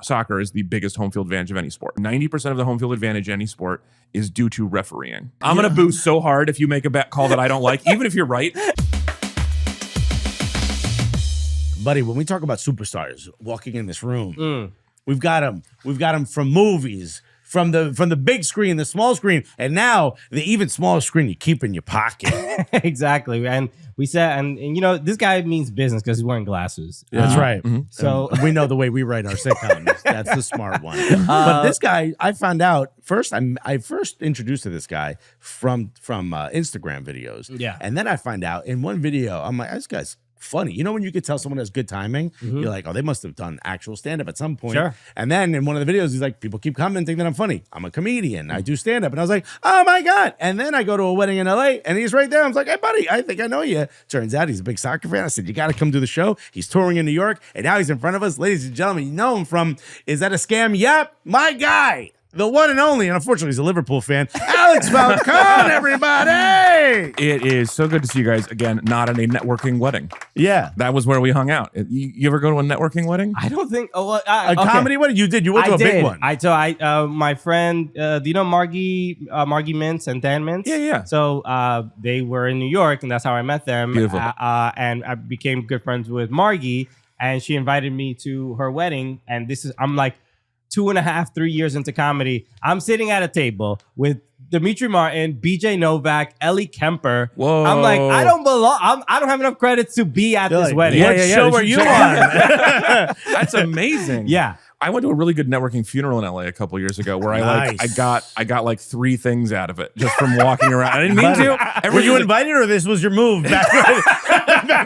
soccer is the biggest home field advantage of any sport. 90% of the home field advantage in any sport is due to refereeing. I'm going to boo so hard if you make a bet call that I don't like, even if you're right. Buddy, when we talk about superstars walking in this room, we've got them. We've got them from movies, from the big screen, the small screen, and now the even smaller screen you keep in your pocket. Exactly. And we said, and you know, this guy means business because he's wearing glasses. That's right. So we know the way we write our sitcoms. That's the smart one. But this guy, I found out first. I first introduced to this guy from Instagram videos. Yeah. And then I find out in one video, I'm like, this guy's funny. You know when you could tell someone has good timing? You're like, oh, they must have done actual stand-up at some point. Sure. And then in one of the videos, he's like, people keep commenting that I'm funny. I'm a comedian. I do stand-up. And I was like, oh my God. And then I go to a wedding in LA and he's right there. I was like, hey buddy, I think I know you. Turns out he's a big soccer fan. I said, you got to come do the show. He's touring in New York and now he's in front of us. Ladies and gentlemen, you know him from Is That a Scam? Yep, my guy. The one and only, and unfortunately he's a Liverpool fan, Alex Falcone, everybody! It is so good to see you guys again, not at a networking wedding. Yeah. That was where we hung out. You ever go to a networking wedding? I don't think A comedy wedding? You did. You went to a big one. My friend, do you know Margie Mintz and Dan Mintz? Yeah. So they were in New York, and that's how I met them. Beautiful. And I became good friends with Margie, and she invited me to her wedding. And I'm like 2.5, 3 years into comedy. I'm sitting at a table with Dimitri Martin, BJ Novak, Ellie Kemper. Whoa. I'm like, I don't belong. I don't have enough credits to be at this wedding. What show are you on? That's amazing. Yeah. I went to a really good networking funeral in LA a couple years ago where I got like 3 things out of it just from walking around. I didn't mean to. Were you invited or this was your move back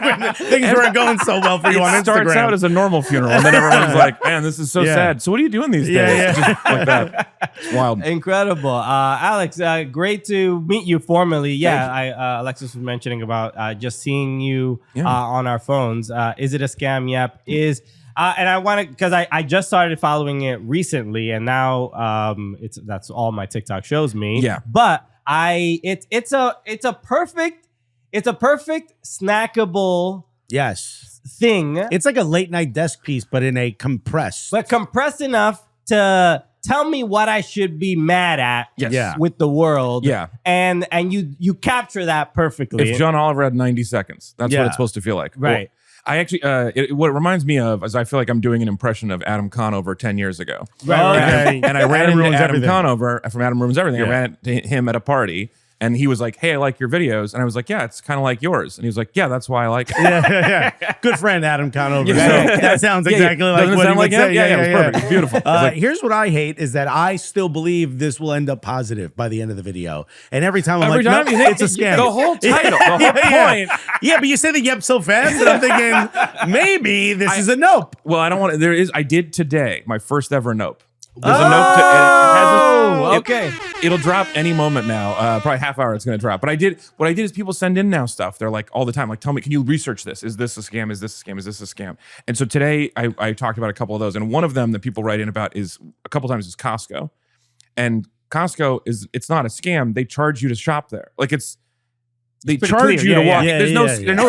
when things weren't going so well for you on Instagram? It starts out as a normal funeral and then everyone's like, man, this is so sad. So what are you doing these days? Yeah. Just like that. It's wild. Incredible. Alex, great to meet you formally. Yeah, Alexis was mentioning about just seeing you on our phones. Is It a Scam? Yep. And I want to, because I just started following it recently, and now that's all my TikTok shows me. Yeah. But it's a perfect snackable thing. It's like a late night desk piece, but in a compressed. But compressed enough to tell me what I should be mad at with the world. Yeah. And you capture that perfectly. If John Oliver had 90 seconds, that's what it's supposed to feel like. Right. Well, I actually, what it reminds me of is I feel like I'm doing an impression of Adam Conover 10 years ago. Right. And I ran into Adam Everything. Conover from Adam Ruins Everything. I ran into him at a party. And he was like, hey, I like your videos. And I was like, yeah, it's kind of like yours. And he was like, yeah, that's why I like it. Yeah. Good friend, Adam Conover. Yeah. So that sounds exactly like Doesn't what it sound he would like him? say. Yeah, it was perfect. It's beautiful. Here's what I hate is that I still believe this will end up positive by the end of the video. And every time I'm you no, think it's a scam. The whole title, the whole point. Yeah, but you say the yep so fast that I'm thinking maybe this is a nope. Well, I don't want to. I did today, my first ever nope. There's a nope. It'll drop any moment now. Probably half hour it's going to drop. But what I did is people send in now stuff. They're like all the time, like, tell me, can you research this? Is this a scam? Is this a scam? Is this a scam? And so today I talked about a couple of those. And one of them that people write in about is a couple times is Costco. And Costco it's not a scam. They charge you to shop there. Like they charge you to walk. There's no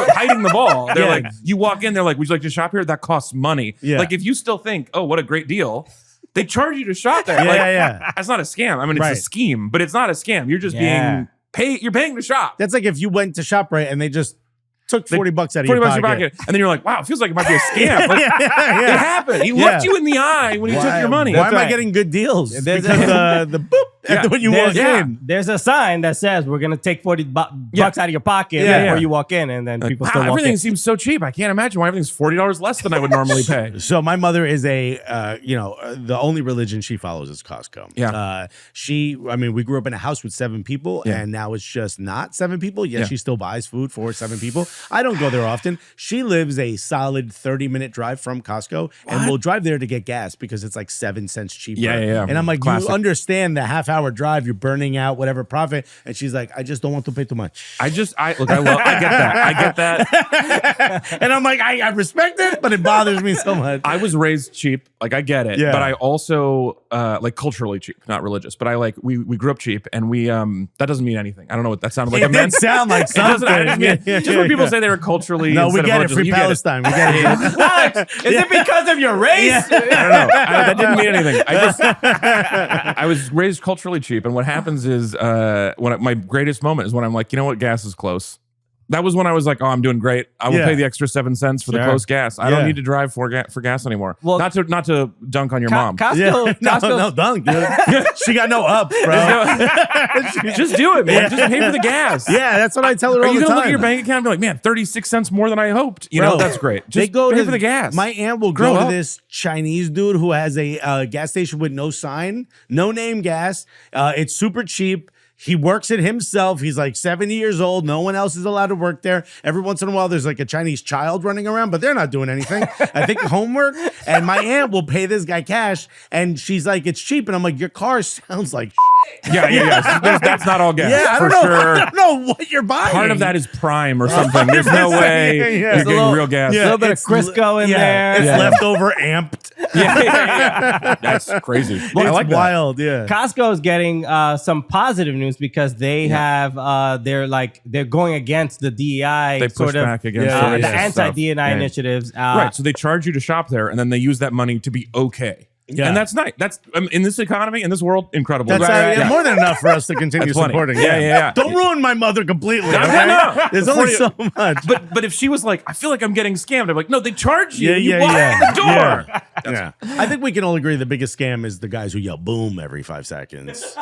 hiding the ball. They're like, you walk in, they're like, would you like to shop here? That costs money. Yeah. Like if you still think, oh, what a great deal. They charge you to shop there. That's not a scam. I mean, it's a scheme, but it's not a scam. You're just being paid. You're paying to shop. That's like if you went to ShopRite and they just took $40 out of your pocket. And then you're like, wow, it feels like it might be a scam. Like, it happened. He looked you in the eye when he took your money. Why am I getting good deals? Because the boop after when you walk in. There's a sign that says we're going to take $40 bucks out of your pocket before you walk in, and then people still walk in. Everything seems so cheap. I can't imagine why everything's $40 less than I would normally pay. So my mother is the only religion she follows is Costco. Yeah. We grew up in a house with 7 people, and now it's just not 7 people. Yet she still buys food for 7 people. I don't go there often. She lives a solid 30-minute drive from Costco, and we'll drive there to get gas because it's like 7 cents cheaper. Yeah. And I'm like, Classic. you understand the half half-hour drive. You're burning out whatever profit. And she's like, I just don't want to pay too much. I get that. And I'm like, I respect it, but it bothers me so much. I was raised cheap. Like, I get it. Yeah. But I also, like, culturally cheap, not religious. But I like, we grew up cheap, and we, that doesn't mean anything. I don't know what that sounded like. It did sound like something. Just when people say they were culturally. No, we get it. Free Palestine. We get it. Alex, is it because of your race? I don't know. That didn't mean anything. I was raised culturally cheap, and what happens is, my greatest moment is when I'm like, you know what, gas is close. That was when I was like, oh, I'm doing great. I will pay the extra 7 cents for the close gas. I don't need to drive for gas anymore. Well, not to dunk on your mom. Costco, no dunk, dude. She got no ups, bro. Just do it, man. Just pay for the gas. Yeah, that's what I tell her all the time. Are you going to look at your bank account and be like, man, 36 cents more than I hoped? You know, that's great. Just pay for the gas. My aunt will go to this Chinese dude who has a gas station with no sign, no name gas. It's super cheap. He works it himself. He's like 70 years old. No one else is allowed to work there. Every once in a while, there's like a Chinese child running around, but they're not doing anything. I think homework. And my aunt will pay this guy cash, and she's like, it's cheap. And I'm like, your car sounds like Yeah. That's not all gas. Yeah, for sure. I don't know what you're buying. Part of that is Prime or something. There's no way you're getting real gas. A little bit of Crisco in there. It's leftover amped. Yeah. That's crazy. Well, I like it's wild, yeah. Costco is getting some positive news because they have they're going against the DEI. They push back against the anti-DEI initiatives. Right. So they charge you to shop there, and then they use that money to be okay. Yeah. And that's nice. That's in this economy, in this world, incredible. That's more than enough for us to continue supporting. Yeah. Don't ruin my mother completely. Okay? No. There's only so much. But if she was like, I feel like I'm getting scammed, I'm like, no, they charge you. You walk in the door. Yeah. I think we can all agree the biggest scam is the guys who yell boom every 5 seconds.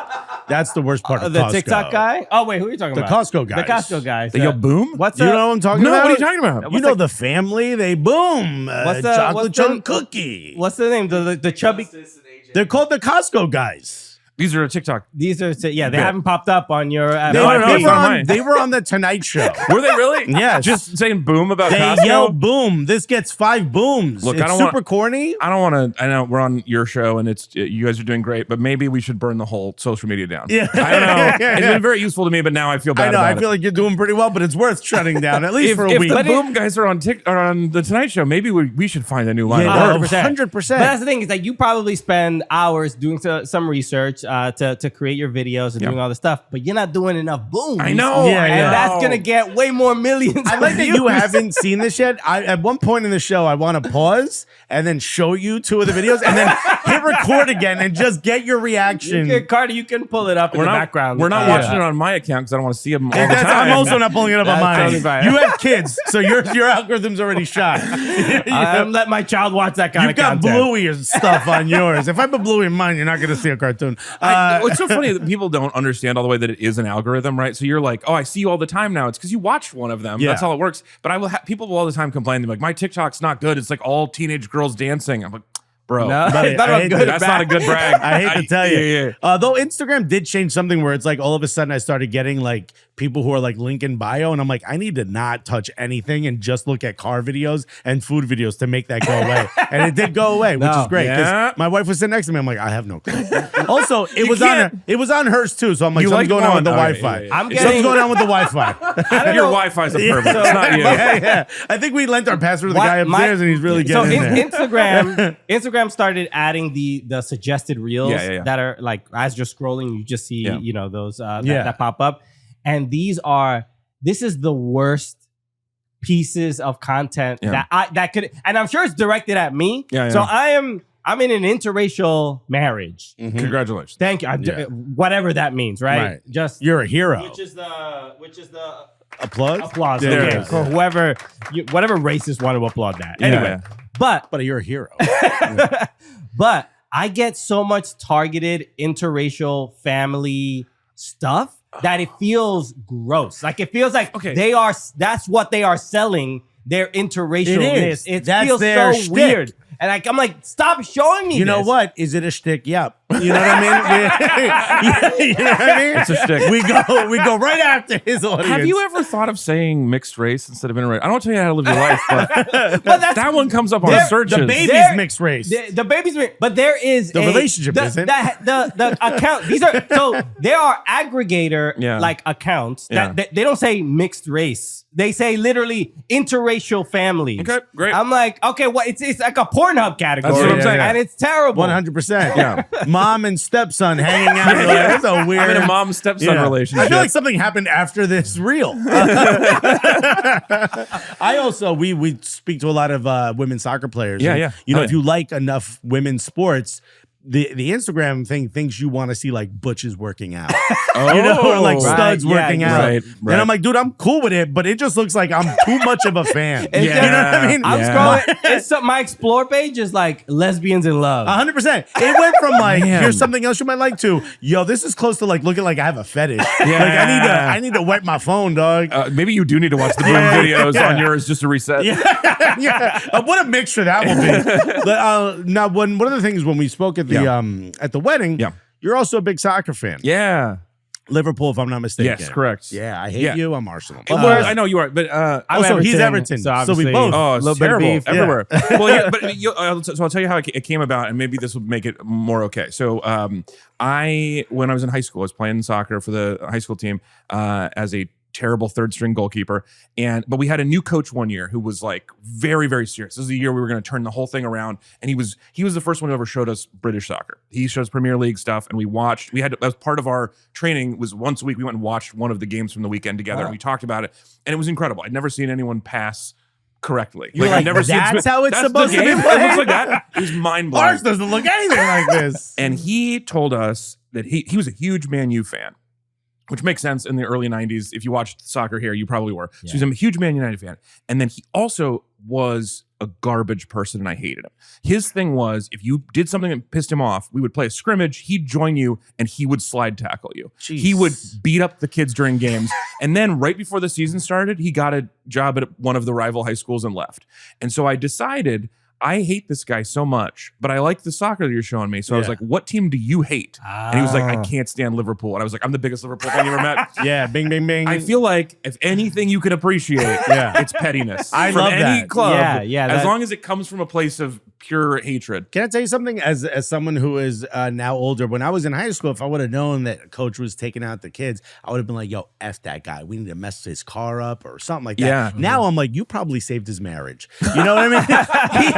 That's the worst part of the Costco. TikTok guy? Oh, wait, who are you talking about? The Costco guys. The Costco guys. They yell boom? You know what I'm talking about? No, what are you talking about? You know the family, they boom. Chocolate chunk cookie. What's the name? The chubby... They're called the Costco guys. These are a TikTok. They haven't popped up on your... They were on the Tonight Show. Were they really? Yes. Just saying boom about Costco? They yell boom. This gets 5 booms. Look, it's super corny. I don't want to... I know we're on your show and you guys are doing great, but maybe we should burn the whole social media down. Yeah. I don't know. It's been very useful to me, but now I feel bad I feel like you're doing pretty well, but it's worth shutting down, at least for a week. If the boom guys are on the Tonight Show, maybe we should find a new line. Yeah, 100%. But that's the thing, is that you probably spend hours doing some research to create your videos and doing all this stuff, but you're not doing enough booms. I know. And that's gonna get way more millions. I like that you haven't seen this yet. At one point in the show, I want to pause and then show you 2 of the videos and then hit record again and just get your reaction. Carter, you can pull it up in the background. We're not watching it on my account because I don't want to see them all the time. I'm also not pulling it up on mine. Totally fine. You have kids, so your algorithm's already shot. Let my child watch that kind of content. You've got Bluey stuff on yours. If I put Bluey in mine, you're not going to see a cartoon. It's so funny that people don't understand all the way that it is an algorithm, right? So you're like, oh, I see you all the time now. It's because you watched one of them. That's how it works. But I will people will all the time complain. They're like, my TikTok's not good. It's like all teenage girls dancing. I'm like, bro, that's not a good brag. I hate to tell you. Though Instagram did change something where it's like all of a sudden I started getting like people who are like link in bio, and I'm like, I need to not touch anything and just look at car videos and food videos to make that go away. And it did go away, which is great. Because my wife was sitting next to me. I'm like, I have no clue. Also, it was on hers too. So I'm like, something's going on with the Wi-Fi. Something's going on with the Wi-Fi. Your Wi-Fi's a pervert. It's not you. Yeah. I think we lent our password to the guy upstairs, and he's really getting in there. Instagram started adding the suggested reels that are like, as you're scrolling, you just see those that pop up, and this is the worst pieces of content that could, and I'm sure it's directed at me. So I'm in an interracial marriage. Congratulations. Thank you. Whatever that means, right? Just you're a hero. Which is the applause. Okay, for whatever racists want to applaud that. Anyway. But you're a hero. But I get so much targeted interracial family stuff that it feels gross. Like it feels like that's what they are selling, their interracialness. It feels so weird. And I'm like, stop showing me this. You know what? Is it a shtick? Yep. You know what I mean? You know what I mean? It's a shtick. We go right after his audience. Have you ever thought of saying mixed race instead of interracial? I don't tell you how to live your life, but that one comes up on searches. The baby's mixed race. The baby's mixed, but there is The relationship isn't. The account. These are so there are aggregator like accounts that they don't say mixed race. They say literally interracial families. Okay, great. I'm like, okay, what? It's like a Pornhub category. That's what I'm saying. And it's terrible. 100%. Yeah. Mom and stepson hanging out. Like, that's a weird. I'm in a mom-stepson relationship. I feel like something happened after this reel. I also we speak to a lot of women's soccer players. Yeah, and, yeah. You know, if you like enough women's sports, the Instagram thing thinks you want to see like butches working out. You know, or like studs working out. Right. And I'm like, dude, I'm cool with it, but it just looks like I'm too much of a fan. It's You know what I mean? I'm scrolling. It's my explore page is like lesbians in love. 100%. It went from like, here's something else you might like to, yo, this is close to like looking like I have a fetish. Like I need to wipe my phone, dog. Maybe you do need to watch the Boom videos on yours just to reset. What a mixture that will be. Now, one of the things when we spoke at the wedding, you're also a big soccer fan. Yeah. Liverpool, if I'm not mistaken. Yes, correct. Yeah, I hate you. I'm Arsenal. I know you are, but also he's Everton, so we both. Oh, it's terrible everywhere. Yeah. Well, yeah, but so I'll tell you how it came about, and maybe this will make it more okay. So, when I was in high school, I was playing soccer for the high school team as a terrible third string goalkeeper. But we had a new coach one year who was like very, very serious. This is the year we were going to turn the whole thing around. And he was the first one who ever showed us British soccer. He showed us Premier League stuff, and that was part of our training. Was once a week we went and watched one of the games from the weekend together, and we talked about it. And it was incredible. I'd never seen anyone pass correctly. I've never seen that's how it's supposed to be. It looks like that. It was mind blowing. Ours doesn't look anything like this. And he told us that he was a huge Man U fan, which makes sense in the early 90s. If you watched soccer here, you probably were. So he's a huge Man United fan. And then he also was a garbage person, and I hated him. His thing was, if you did something that pissed him off, we would play a scrimmage, he'd join you, and he would slide tackle you. Jeez. He would beat up the kids during games. And then right before the season started, he got a job at one of the rival high schools and left. And so I decided, I hate this guy so much, but I like the soccer that you're showing me. So I was like, what team do you hate? And he was like, I can't stand Liverpool. And I was like, I'm the biggest Liverpool fan you ever met. Yeah, bing, bing, bing. I feel like if anything you can appreciate, it's pettiness. I from love any that. club, Yeah, as long as it comes from a place of pure hatred. Can I tell you something? As someone who is now older, when I was in high school, if I would have known that a coach was taking out the kids, I would have been like, yo, F that guy. We need to mess his car up or something like that. Yeah. Now I'm like, you probably saved his marriage. You know what I mean?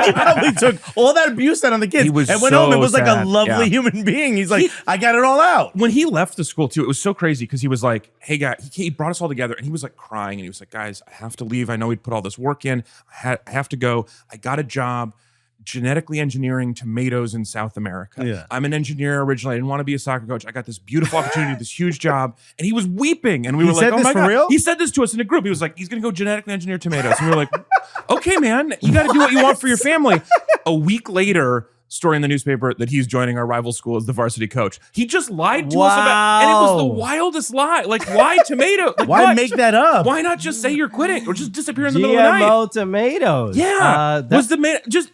He probably took all that abuse out on the kids. He was and went so home and was like a sad. lovely human being. He's like, I got it all out. When he left the school too, it was so crazy because he was like, hey guy, he brought us all together and he was like crying and he was like, guys, I have to leave. I know he'd put all this work in. I have to go. I got a job genetically engineering tomatoes in South America. Yeah. I'm an engineer originally. I didn't want to be a soccer coach. I got this beautiful opportunity, this huge job. And he was weeping. And we were like, oh my God. Real? He said this to us in a group. He was like, he's going to go genetically engineer tomatoes. And we were like, okay, man, you got to do what you want for your family. A week later, story in the newspaper that he's joining our rival school as the varsity coach. He just lied to us about, and it was the wildest lie. Like, why tomato? Like, why make that up? Why not just say you're quitting or just disappear in the middle of the night? GMO tomatoes. Yeah, was the just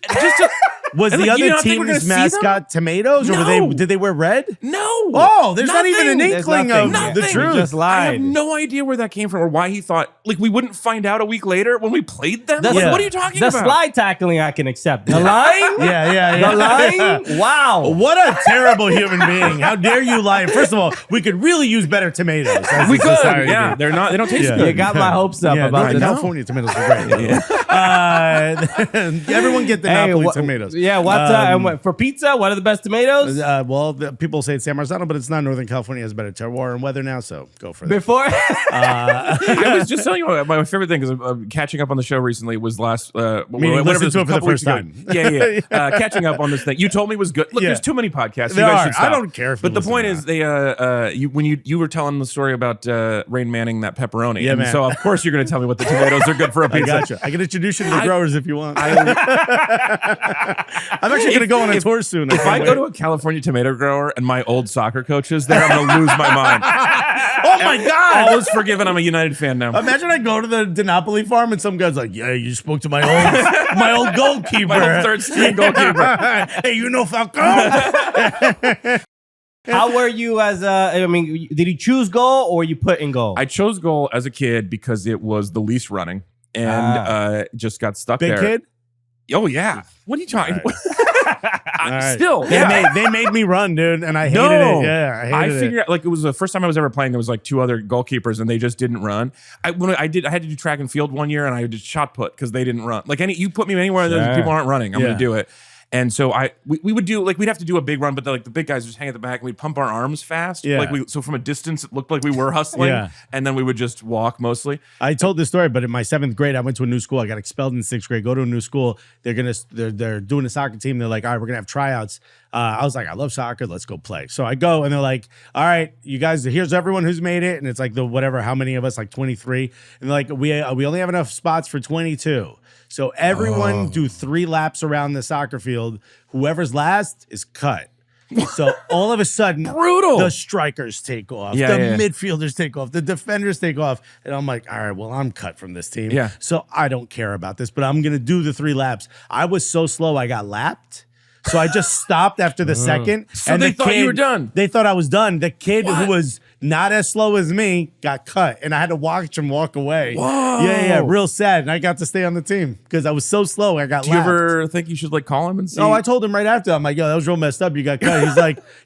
was the other team's mascot tomatoes, or did they wear red? No. Oh, there's not even an inkling of the truth. Just lied. I have no idea where that came from or why he thought like we wouldn't find out a week later when we played them. Like, what are you talking about? The slide tackling I can accept. The line? Yeah. The line? Wow. What a terrible human being. How dare you lie? First of all, we could really use better tomatoes. We could. Yeah. They don't taste good. You got my hopes up about the California tomatoes are great. Everyone get the Napoli tomatoes. Yeah, for pizza, what are the best tomatoes? People say it's San Marzano, but it's not. Northern California has better terroir and weather now, so go for that. Before? I was just telling you my favorite thing is catching up on the show recently was last meaning listen to it for the first time. Yeah. Catching up on this thing. You told me was good. Look, there's too many podcasts. There are. I don't care. But the point is, when you were telling the story about Rain Manning that pepperoni. Yeah, man. So of course you're going to tell me what the tomatoes are good for a pizza. I gotcha. I can introduce you to the growers if you want. I'm actually going to go on a tour soon. If I go to a California tomato grower and my old soccer coach is there, I'm going to lose my mind. Oh my God! All is forgiven. I'm a United fan now. Imagine I go to the Napoli farm and some guy's like, "Yeah, you spoke to my old goalkeeper, my old third string goalkeeper. Hey, you know Falcone." How were you as I mean, did you choose goal or you put in goal? I chose goal as a kid because it was the least running and just got stuck Big there. kid? Oh, yeah. What are you talking about? Right. Still, They made me run, dude, and I hated it. Yeah, I hated figured out, like, it was the first time I was ever playing. There was like 2 other goalkeepers, and they just didn't run. I had to do track and field one year, and I did shot put because they didn't run. Like, you put me anywhere that people aren't running, I'm going to do it. And so we would do, like, we'd have to do a big run, but the big guys just hang at the back and we'd pump our arms fast. Yeah. So from a distance, it looked like we were hustling. And then we would just walk mostly. I told this story, but in my 7th grade, I went to a new school. I got expelled in 6th grade. Go to a new school. They're doing a soccer team. They're like, all right, we're gonna have tryouts. I was like, I love soccer. Let's go play. So I go, and they're like, all right, you guys, here's everyone who's made it, and it's like how many of us, like 23, and they're like, we only have enough spots for 22. So everyone do 3 laps around the soccer field. Whoever's last is cut. So all of a sudden, brutal. The strikers take off. The midfielders take off. The defenders take off. And I'm like, all right, well, I'm cut from this team. Yeah. So I don't care about this, but I'm going to do the 3 laps. I was so slow, I got lapped. So I just stopped after the second. So and they thought you were done. They thought I was done. The kid who was not as slow as me got cut, and I had to watch him walk away. Whoa. Yeah, real sad. And I got to stay on the team because I was so slow. I got Do you lapped. ever think you should like call him and see? No, I told him right after. I'm like, yo, that was real messed up. You got cut.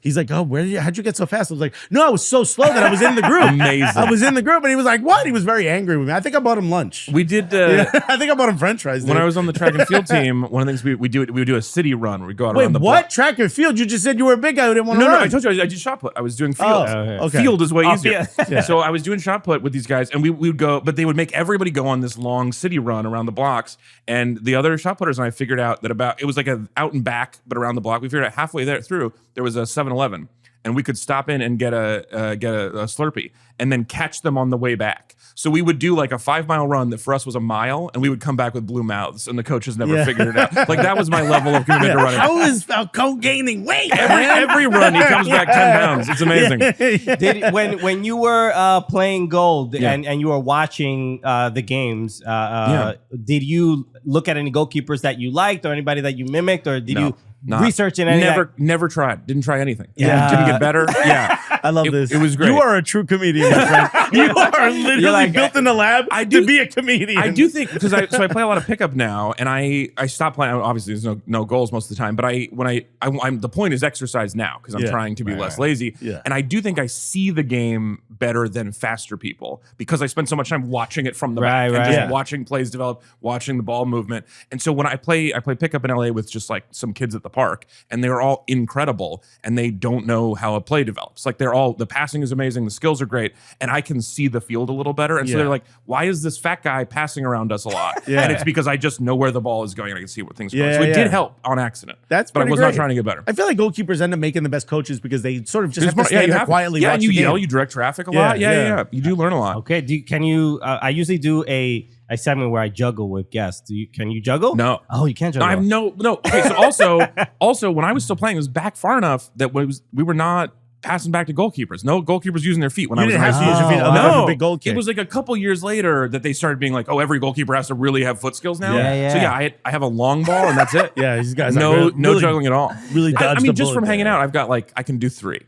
He's like, oh, how'd you get so fast? I was like, no, I was so slow that I was in the group. Amazing. I was in the group, and he was like, what? He was very angry with me. I think I bought him lunch. We did. I think I bought him French fries. When I was on the track and field team, one of the things we would do a city run where we go out around the what? block. Track and field? You just said you were a big guy who didn't want to No, run. I told you I did shot put. I was doing field. Oh, okay. Field is way easier. Yeah. So I was doing shot put with these guys, and we would go, but they would make everybody go on this long city run around the blocks. And the other shot putters and I figured out that it was like a out and back, but around the block. We figured out halfway through there was a 7-Eleven, and we could stop in and get a Slurpee, and then catch them on the way back. So we would do like a 5-mile run that for us was a mile, and we would come back with blue mouths, and the coaches never figured it out. Like, that was my level of commitment to running. How is Falcone gaining weight? Every run, he comes back 10 pounds. It's amazing. When you were playing gold and you were watching the games, did you look at any goalkeepers that you liked or anybody that you mimicked, or did you research in any? Never tried. Didn't try anything. Yeah. Didn't get better. Yeah. I love this. It was great. You are a true comedian, my friend. You are literally built in the lab to be a comedian. I do think, because I play a lot of pickup now, and I stopped playing. Obviously, there's no goals most of the time, but I'm the point is exercise now because I'm trying to be less lazy. Yeah. And I do think I see the game better than faster people because I spend so much time watching it from the back and just watching plays develop, watching the ball movement. And so when I play pickup in LA with just like some kids at the park, and they're all incredible, and they don't know how a play develops. Like, the passing is amazing, the skills are great, and I can see the field a little better. And so they're like, why is this fat guy passing around us a lot? And it's because I just know where the ball is going and I can see where things are going. So it did help on accident. But I was not trying to get better. I feel like goalkeepers end up making the best coaches because they sort of just have to stand there quietly. Yeah, and you yell, you direct traffic a lot. Yeah. You do learn a lot. Okay, can you? I usually do a segment where I juggle with guests. Can you juggle? No. Oh, you can't juggle. I have no. Okay, so also when I was still playing, it was back far enough that we were not passing back to goalkeepers. No goalkeepers using their feet when I was in high school. You didn't have to use your feet. No, a big goal kick. It was like a couple years later that they started being like, oh, every goalkeeper has to really have foot skills now. Yeah. So I have a long ball and that's it. These guys no juggling at all. Really dodged the just bullet from hanging there. out, I've got I can do 3.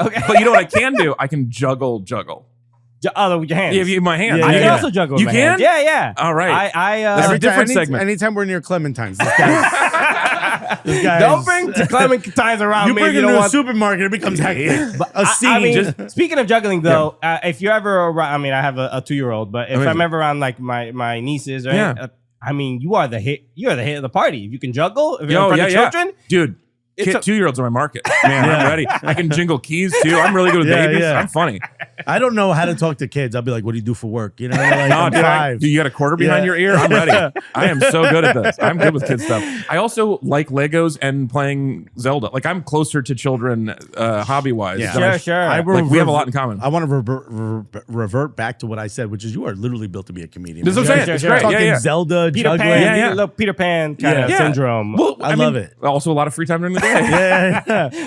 Okay. But you know what I can do? I can juggle. With your hands. Yeah, my hands. I can also juggle with You my can? hands. Yeah. All right. That's a different segment. Anytime we're near Clementine's, this guy don't bring Clementine's around you me. bring You it to a want supermarket, it becomes hectic. A scene. I mean, speaking of juggling, though, if you're ever around, I have a 2-year-old, but if I'm ever around like my nieces, right? You are the hit. You're the hit of the party. If you can juggle, if you're in front of children, dude. 2-year-olds are my market. Man, I'm ready. I can jingle keys too. I'm really good with babies. I'm funny. I don't know how to talk to kids. I'll be like, what do you do for work? You know, I'm 5. Do you got a quarter behind your ear? I'm ready. I am so good at this. I'm good with kid stuff. I also like Legos and playing Zelda. Like, I'm closer to children hobby-wise. Yeah. Sure. We have a lot in common. I want to revert back to what I said, which is you are literally built to be a comedian. This is what I'm saying. It's great. Talking Zelda, Peter juggling. Pan, Peter Pan kind of syndrome. Well, I love it. Also, a lot of free time during the day.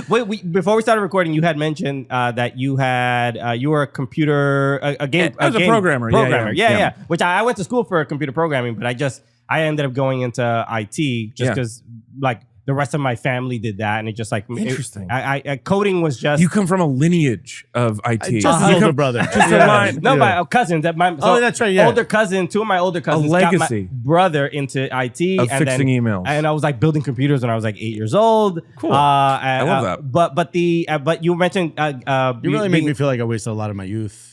Wait, before we started recording, you had mentioned that you were a computer, a game programmer. Yeah. Which I went to school for computer programming, but I ended up going into IT just because, the rest of my family did that, and it just like Interesting. Coding was just You come from a lineage of IT. Just his older brother. Just a line. no, my cousins. That's right. Yeah. Older cousin, two of my older cousins got legacy. my brother into IT Of fixing emails. and I was like building computers when I was like 8 years old. Cool. I love that. But you mentioned You really make me feel like I wasted a lot of my youth.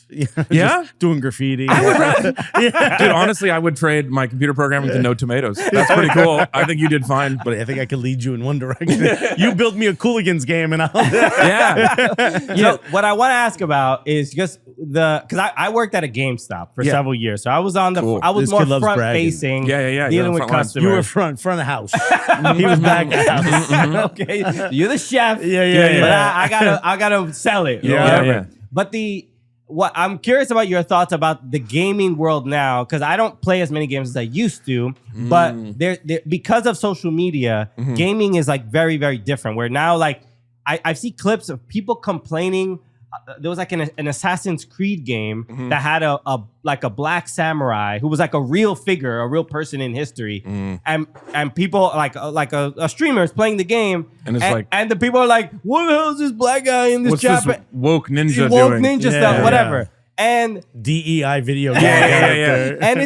Yeah? Doing graffiti. Dude, honestly, I would trade my computer programming to No Tomatoes. That's pretty cool. I think you did fine. But I think I could lead you in one direction. You build me a Cooligans game and I'll Yeah. So what I want to ask about is just because I worked at a GameStop for several years, so I was on the Cool. I was This more kid loves front bragging. facing, Yeah. dealing with Front lines. customers. You were front of the house. He was back at house. Okay, you're the chef. Yeah. But I gotta sell it. Yeah, whatever. yeah. But what I'm curious about your thoughts about the gaming world now, because I don't play as many games as I used to. But there because of social media, gaming is like very, very different. Where now, like I see clips of people complaining. There was like an Assassin's Creed game that had a black samurai who was like a real figure, a real person in history, and people like a streamer is playing the game, And it's like- and the people are like, what the hell is this black guy in this What's chat? this woke ninja Woke doing? ninja Yeah, stuff, yeah. whatever. And DEI video game Yeah. character. and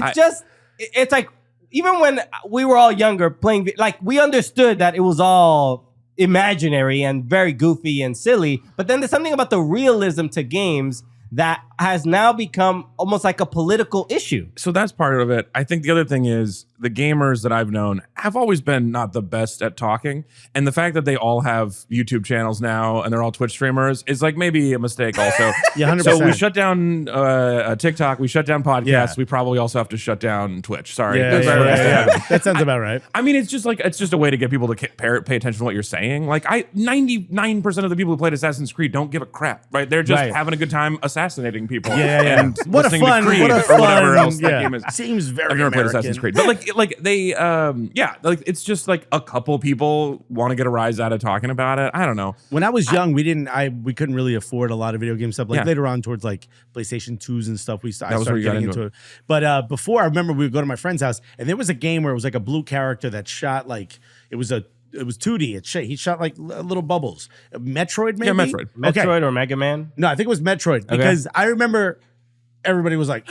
it's like even when we were all younger playing, like we understood that it was all imaginary and very goofy and silly, but then there's something about the realism to games that has now become almost like a political issue. So that's part of it. I think the other thing is the gamers that I've known have always been not the best at talking. And the fact that they all have YouTube channels now and they're all Twitch streamers is like maybe a mistake also. Yeah, 100%. So we shut down TikTok, we shut down podcasts. Yeah. We probably also have to shut down Twitch. Sorry. Yeah, That's yeah, what yeah, has to yeah. happen. That sounds about right. I mean, it's just a way to get people to pay attention to what you're saying. Like 99% of the people who played Assassin's Creed don't give a crap, right? They're just Right. having a good time assassinating people. Yeah. And What a listening to fun, Creed what a or fun, whatever else that yeah. game is. Seems very I've never played American. Assassin's Creed, but it's just like a couple people want to get a rise out of talking about it. I don't know. When I was young, we couldn't really afford a lot of video game stuff. Like Yeah. later on, towards like PlayStation 2s and stuff, I was where started you got getting into into it. But before, I remember we would go to my friend's house, and there was a game where it was like a blue character that shot like it was 2D. He shot like little bubbles. Metroid, maybe. Yeah, Metroid. Okay. Metroid or Mega Man? No, I think it was Metroid because I remember everybody was like,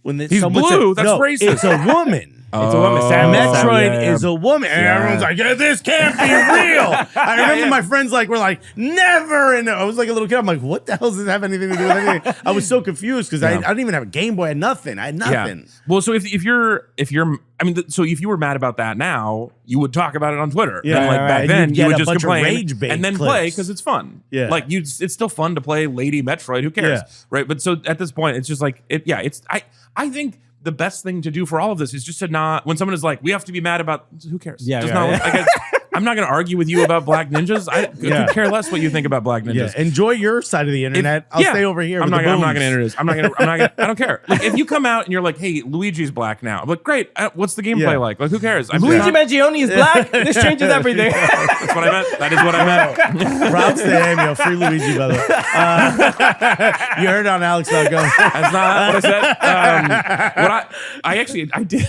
when He's someone blue. said, That's no, racist. It's a woman. It's a woman. Samus. Metroid is a woman. And everyone's like, yeah, this can't be real. I remember my friends were like, never. And I was like a little kid. I'm like, what the hell does this have anything to do with anything? I was so confused because I didn't even have a Game Boy. I had nothing. I had nothing. Yeah. Well, so if you were mad about that now, you would talk about it on Twitter. Yeah, and like right. back And then, you'd you get would a just bunch of complain rage bait and then play clips. because it's fun. Yeah. Like it's still fun to play Lady Metroid. Who cares, Yeah. right? But so at this point, it's just like I think the best thing to do for all of this is just to not, when someone is like, we have to be mad about, who cares? Yeah, Just yeah, not, yeah. I guess, I'm not going to argue with you about Black Ninjas. I could care less what you think about Black Ninjas. Yeah. Enjoy your side of the internet. I'll stay over here. I'm with not the going to booms. introduce. I don't care. Like if you come out and you're like, hey, Luigi's black now. I'm like, great. What's the gameplay Yeah. like? Like who cares? Luigi Mangione is black. This changes everything. That's what I meant. That is what I meant. Props to him, yo. Free Luigi, brother. You heard it on Alex Falcone. That's not what I said. I did.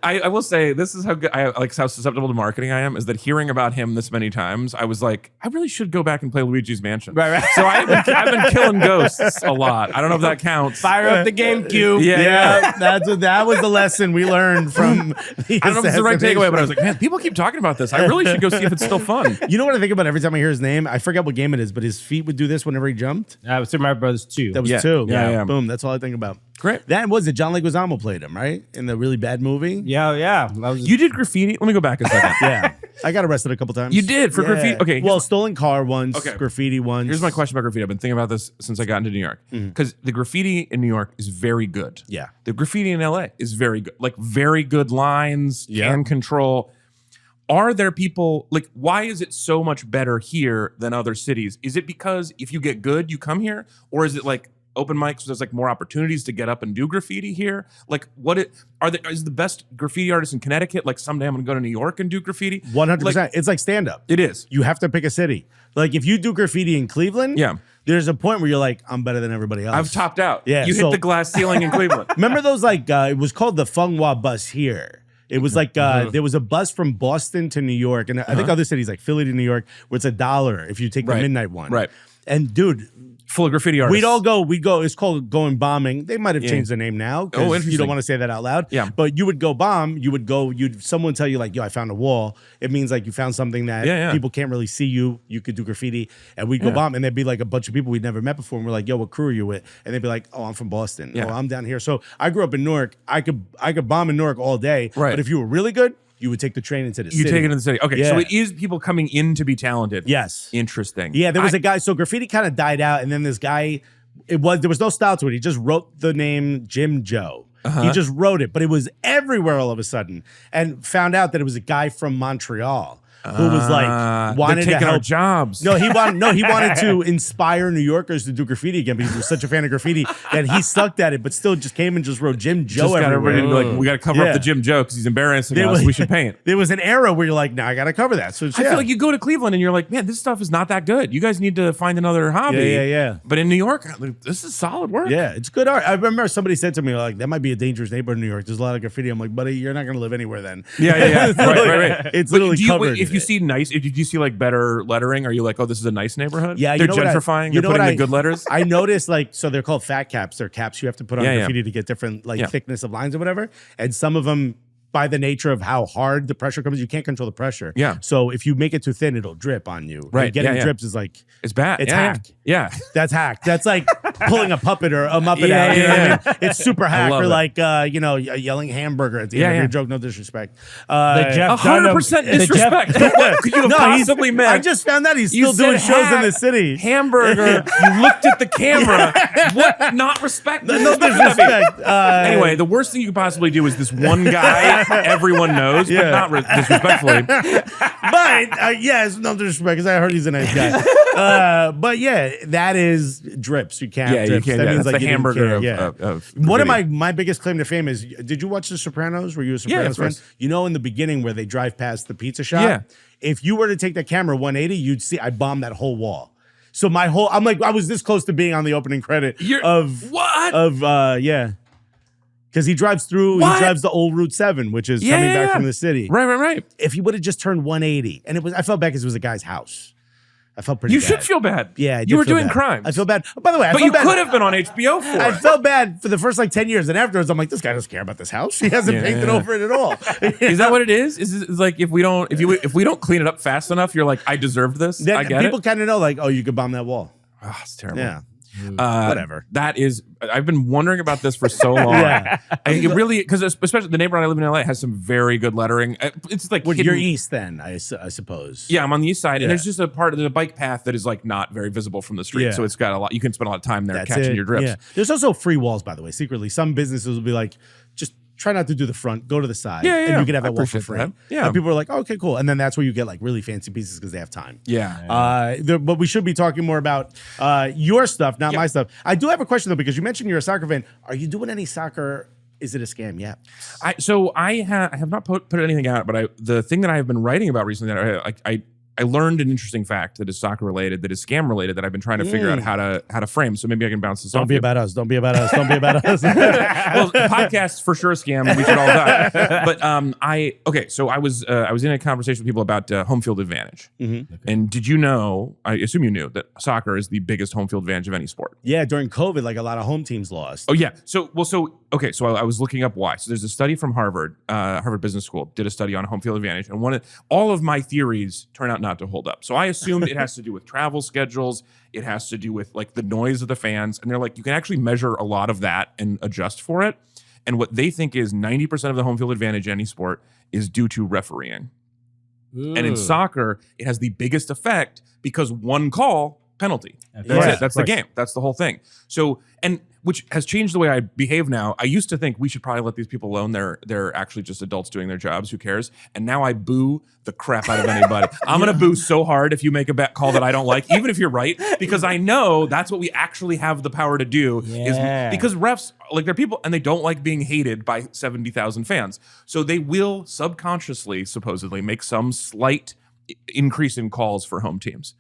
I will say this is how good how susceptible to marketing I am is that hearing about him this many times, I was like, I really should go back and play Luigi's Mansion. Right. So I've been killing ghosts a lot. I don't know if that counts. Fire up the GameCube. Yeah. That was the lesson we learned from the I don't know if it's the right takeaway, but I was like, man, people keep talking about this. I really should go see if it's still fun. You know what I think about every time I hear his name? I forget what game it is, but his feet would do this whenever he jumped. Super Mario Brothers 2. That was Yeah. 2. Yeah. Boom. That's all I think about. Great. That was it. John Leguizamo played him, right? In the really bad movie. Yeah. That was You did graffiti. Let me go back a second. Yeah. I got arrested a couple times. You did for graffiti? Okay. Well, stolen car once, Okay. graffiti once. Here's my question about graffiti. I've been thinking about this since I got into New York. Because the graffiti in New York is very good. Yeah. The graffiti in LA is very good. Like very good lines, hand control. Are there people, like, why is it so much better here than other cities? Is it because if you get good, you come here? Or is it like open mics, there's like more opportunities to get up and do graffiti here? Like is the best graffiti artist in Connecticut, like someday I'm gonna go to New York and do graffiti? 100%. Like, It's like stand-up. it is. You have to pick a city. Like if you do graffiti in Cleveland, there's a point where you're like, I'm better than everybody else. I've topped out. Yeah, You so- hit the glass ceiling in Cleveland. Remember those it was called the Fung Wah bus here. It was like there was a bus from Boston to New York, and I think other cities like Philly to New York, where it's $1 if you take the midnight one. Right. And dude, full of graffiti artists. We'd go. It's called going bombing. They might have changed the name now. Oh, interesting. You don't want to say that out loud. Yeah. But you would go bomb. Someone tell you like, yo, I found a wall. It means like you found something that people can't really see you. You could do graffiti, and we'd go bomb, and there'd be like a bunch of people we'd never met before, and we're like, yo, what crew are you with? And they'd be like, oh, I'm from Boston. Yeah. Oh, I'm down here. So I grew up in Newark. I could bomb in Newark all day. Right. But if you were really good, you would take the train into the city. You take it into the city. Okay, Yeah. so it is people coming in to be talented. Yes. Interesting. Yeah, there was a guy. So graffiti kind of died out, and then this guy, there was no style to it. He just wrote the name Jim Joe. He just wrote it, but it was everywhere all of a sudden, and found out that it was a guy from Montreal who was like wanted taking to help our jobs. No, he wanted to inspire New Yorkers to do graffiti again because he was such a fan of graffiti that he sucked at it, but still just came and just wrote Jim Joe Just got everywhere. everybody to be like, we got to cover up the Jim Joe because he's embarrassing us. We should paint. There was an era where you're like, nah, I got to cover that. So I feel like you go to Cleveland and you're like, man, this stuff is not that good. You guys need to find another hobby. Yeah. But in New York, this is solid work. Yeah, it's good art. I remember somebody said to me, like, that might be a dangerous neighborhood in New York. There's a lot of graffiti. I'm like, buddy, you're not going to live anywhere then. Yeah. right. It's But literally covered. If you see do you see like better lettering? Are you like, oh, this is a nice neighborhood? Yeah, they're gentrifying. They're putting the good letters. I noticed, like, so they're called fat caps. They're caps you have to put on graffiti to get different thickness of lines or whatever. And some of them, by the nature of how hard the pressure comes, you can't control the pressure. Yeah. So if you make it too thin, it'll drip on you. Right. And getting drips is like, it's bad. It's hack. Yeah. That's hack. That's like pulling a puppet or a Muppet out. You know what I mean? It's super hack. Or like, yelling hamburger at the end of your joke. No disrespect. 100% disrespect. What could you have possibly meant? I just found out he's still doing shows in the city. Hamburger. You looked at the camera. What? Not respect? No disrespect. Anyway, the worst thing you could possibly do is this one guy everyone knows, but not disrespectfully. But yes, no disrespect, because I heard he's a nice guy. But yeah, that is drips. You can't. Yeah, drips. you can't. That means That's like the you didn't hamburger care. of One of graffiti. my biggest claim to fame is, did you watch The Sopranos? Were you a Sopranos fan? You know, in the beginning where they drive past the pizza shop, if you were to take that camera 180, you'd see I bombed that whole wall. So I'm like, I was this close to being on the opening credit of because he drives through, he drives the old Route 7, which is coming back from the city. Right. If he would have just turned 180, and I felt bad because it was a guy's house. I felt pretty You bad. should feel bad. Yeah, you were doing crimes. I feel bad. Oh, by the way, but you could have been on HBO for I it. felt bad for the first like 10 years, and afterwards, I'm like, this guy doesn't care about this house. He hasn't painted over it at all. Is that what it is? Is it like if we don't clean it up fast enough, you're like, I deserved this. I get people it. kind of know, like, oh, you could bomb that wall. Oh, it's terrible. Yeah. Whatever. That is, I've been wondering about this for so long. It really, because especially the neighborhood I live in LA has some very good lettering. It's like you're east then, I suppose. Yeah, I'm on the east side, and there's just there's a bike path that is like not very visible from the street, so it's got a lot. You can spend a lot of time there catching your drips. Yeah. There's also free walls, by the way. Secretly, some businesses will be like, just try not to do the front, go to the side, and you can have that wall for free. Yeah, and people are like, oh, okay, cool, and then that's where you get like really fancy pieces because they have time. But we should be talking more about your stuff, not my stuff. I do have a question though, because you mentioned you're a soccer fan. Are you doing any soccer? Is it a scam yet? I have not put anything out, but the thing that I have been writing about recently that I learned an interesting fact that is soccer related, that is scam related, that I've been trying to figure out how to frame. So maybe I can bounce this off. Don't be about us. Don't be about us. Don't be about us. Well, podcasts for sure a scam. We should all die. But so I was in a conversation with people about home field advantage. And did you know? I assume you knew that soccer is the biggest home field advantage of any sport. Yeah, during COVID, like a lot of home teams lost. Oh yeah. So I was looking up why. So there's a study from Harvard Business School did a study on home field advantage, and all of my theories turn out not to hold up. So I assumed it has to do with travel schedules. It has to do with like the noise of the fans. And they're like, you can actually measure a lot of that and adjust for it. And what they think is 90% of the home field advantage in any sport is due to refereeing. And in soccer, it has the biggest effect because one call, penalty. That's it. That's the game. That's the whole thing. So, and which has changed the way I behave now. I used to think we should probably let these people alone. They're actually just adults doing their jobs. Who cares? And now I boo the crap out of anybody. I'm going to boo so hard if you make a bet call that I don't like, even if you're right, because I know that's what we actually have the power to do is because refs, like they're people and they don't like being hated by 70,000 fans. So they will subconsciously, supposedly, make some slight increase in calls for home teams.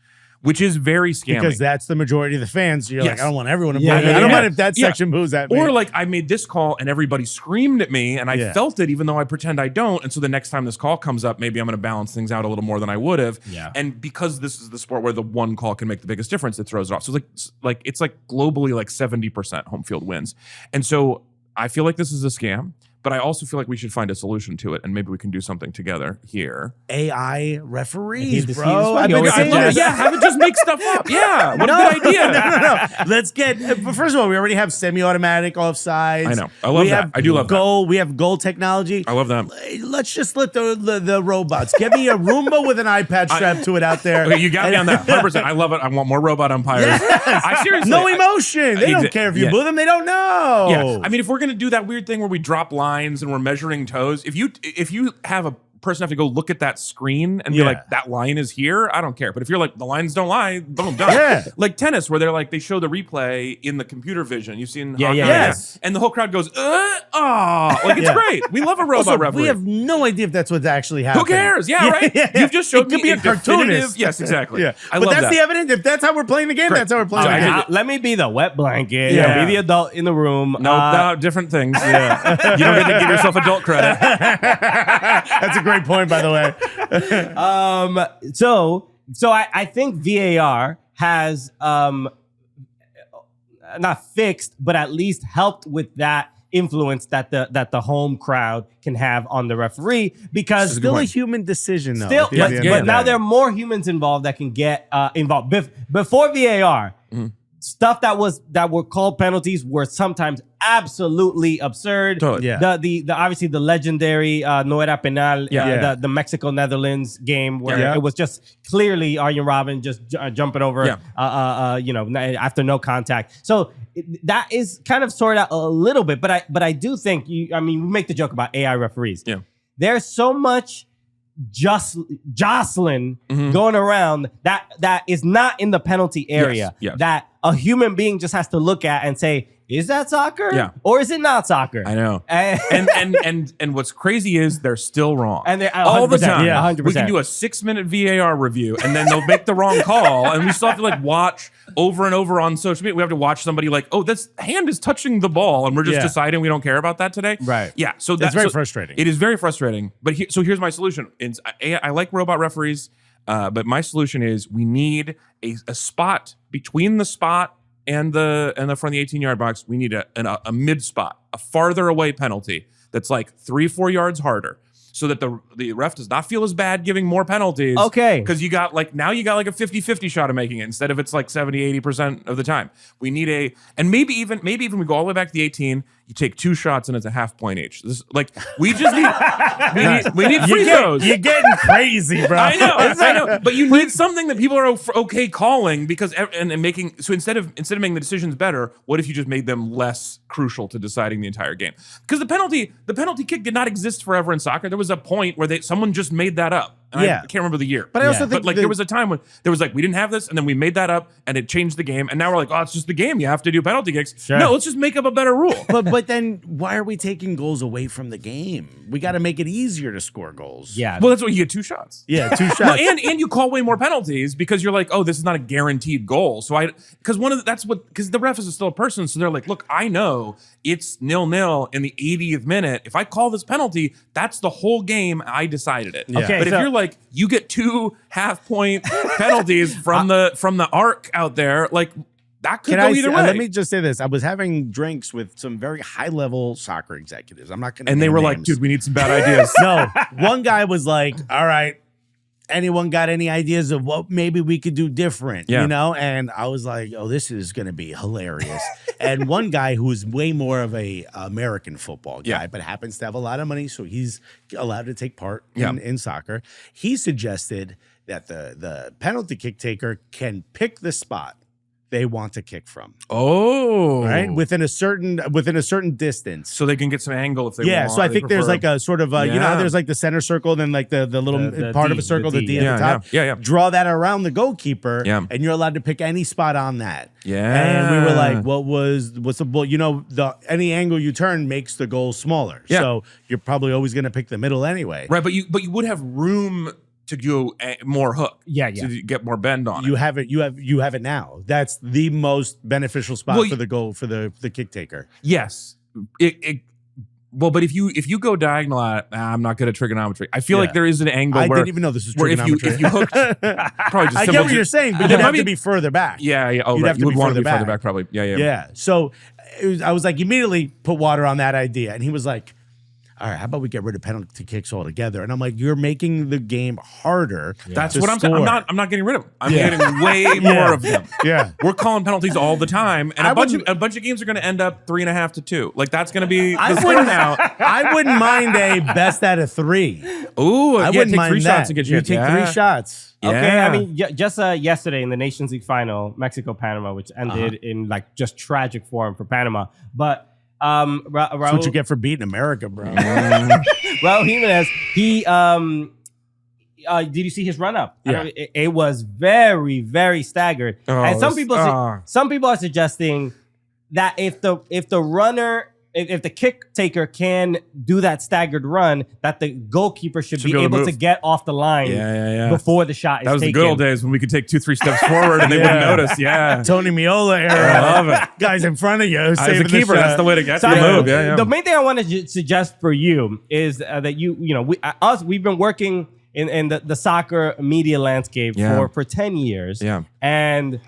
which is very scammy. Because that's the majority of the fans. So you're like, Yes. I don't want everyone to boo Yeah, me. yeah, I don't yeah. mind if that Yeah. section boos at me. Or like I made this call and everybody screamed at me and I Yeah. felt it even though I pretend I don't. And so the next time this call comes up, maybe I'm going to balance things out a little more than I would have. Yeah. And because this is the sport where the one call can make the biggest difference, it throws it off. So it's like globally like 70% home field wins. And so I feel like this is a scam. But I also feel like we should find a solution to it, and maybe we can do something together here. AI referees, He's the bro. I've been been saying saying this. Yeah, have it just make stuff up. Yeah, what a good idea. No. Let's get. But first of all, we already have semi-automatic offsides. I know. I love we that. Have I do love that. goal. We have goal technology. I love them. Let's just let the robots. Get me a Roomba with an iPad strapped to it out there. Okay, you got me on that. 100%. I love it. I want more robot umpires. I seriously. No emotion. They don't care if you yeah. boo them. They don't know. Yeah, I mean, if we're gonna do that weird thing where we drop lines and we're measuring toes, if you have a person have to go look at that screen and be Yeah. like, that line is here, I don't care. But if you're like, the lines don't lie, boom, done. Yeah. Like tennis, where they show the replay in the computer vision. You've seen Yeah, hockey? yeah, yes. And the whole crowd goes, like it's Yeah. great. We love a robot Also, referee. we have no idea if that's what's actually happening. Who cares? Yeah, right. You've just showed it could me be a definitive- cartoonist. Yes, exactly. Yeah, I but love that's that. the evidence. If that's how we're playing the game, Great. that's how we're playing the I game. did it. Let me be the wet blanket. Yeah. Be the adult in the room. No, different things. Yeah. You don't get to give yourself adult credit. That's a great point, by the way. So I think VAR has not fixed, but at least helped with that influence that the home crowd can have on the referee, because Still a human decision, though. still, at the but, end of but the now day. there are more humans involved that can get involved. Before VAR, stuff that were called penalties were sometimes absolutely absurd. Totally. Yeah. The obviously the legendary No Era Penal, Yeah. the Mexico Netherlands game where Yeah. it was just clearly Arjen Robben just jumping over, after no contact. So that is kind of sorted out a little bit, but I do think we make the joke about AI referees. Yeah. There's so much jostling going around that is not in the penalty area, yes. that a human being just has to look at and say, is that soccer? Yeah. Or is it not soccer? I know. And And what's crazy is they're still wrong. And they're all the 100%, time. yeah, 100%. We can do a 6-minute VAR review and then they'll make the wrong call and we still have to watch over and over on social media. We have to watch somebody this hand is touching the ball and we're just deciding we don't care about that today. Right. Yeah. So That's very frustrating. It is very frustrating. But here's my solution. I like robot referees, but my solution is we need a spot between the spot and the front of the 18-yard box. We need a mid spot, a farther away penalty that's like 3-4 yards harder, so that the ref does not feel as bad giving more penalties. Okay. Because now you got like a 50-50 shot of making it instead of it's like 70-80% of the time. We need maybe even we go all the way back to the 18, you take 2 shots and it's a half point each. We just need we need free throws. You're getting crazy, bro. I know. But you need something that people are okay calling and making. So instead of making the decisions better, what if you just made them less crucial to deciding the entire game? Because the penalty kick did not exist forever in soccer. There was a point where someone just made that up. And I can't remember the year. But I also think there was a time when there was we didn't have this, and then we made that up, and it changed the game. And now we're like, oh, it's just the game. You have to do penalty kicks. Sure. No, let's just make up a better rule. But then why are we taking goals away from the game? We got to make it easier to score goals. yeah. Well, that's what you get 2 shots. Yeah, 2 shots. Well, and you call way more penalties because you're like, oh, this is not a guaranteed goal. So because the ref is still a person, so they're like, look, I know it's 0-0 in the 80th minute. If I call this penalty, that's the whole game. I decided it. Yeah. Okay, But if so- you're like, you get 2 half-point penalties from the arc out there, that could go either way. Let me just say this. I was having drinks with some very high-level soccer executives. I'm not going to and they name were like, names. dude, we need some bad ideas. No, one guy was like, all right, anyone got any ideas of what maybe we could do different? Yeah. And I was like, oh, this is going to be hilarious. And one guy who is way more of a American football guy, but happens to have a lot of money, so he's allowed to take part in soccer. He suggested that the penalty kick taker can pick the spot they want to kick from. Oh, Right? Within a certain distance. So they can get some angle if they want. Yeah, so I think there's like a sort of, you know how there's like the center circle and then like the little The part of D, a circle, the the D. D at the top. Yeah. Draw that around the goalkeeper, Yeah. and you're allowed to pick any spot on that. Yeah. And we were like, what's the ball? Any angle you turn makes the goal smaller. Yeah. So you're probably always going to pick the middle anyway. Right, but you would have room to do more hook. Yeah. To get more bend on it. You have it now. That's the most beneficial spot for the goal for the kick taker. Yes. Well, but if you go diagonal at, I'm not good at trigonometry. I feel like there is an angle I where didn't even know this was trigonometry. if you hooked, probably just I get what you're saying, but you'd have to be further back. Yeah. Oh, right. You would want to be further back, probably. Yeah. So I was like, immediately put water on that idea, and he was like, all right, how about we get rid of penalty kicks altogether? And I'm like, you're making the game harder. That's what I'm saying. I'm not getting rid of them. I'm getting way more of them. Yeah. We're calling penalties all the time. And a bunch of games are going to end up 3.5 to 2. Like that's going to be the score now. I wouldn't mind a best out of 3. Ooh, I wouldn't take mind 3 that. shots to get you take 3 shots. Okay, Yeah. I mean, just yesterday in the Nations League final, Mexico-Panama, which ended in like just tragic form for Panama. But That's what you get for beating America, bro. Raul Jimenez, he did you see his run up? Yeah. It was very, very staggered. And some people are suggesting that if the runner, if the kick taker can do that staggered run, that the goalkeeper should be able to get off the line before the shot is taken. That was the good old days when we could take 2-3 steps forward and they wouldn't notice. Yeah. Tony Miola era. I love it. Guys in front of you. As a keeper, that's the way to get the move. Yeah. The main thing I want to suggest for you is that we've been working in the soccer media landscape for 10 years. Yeah. And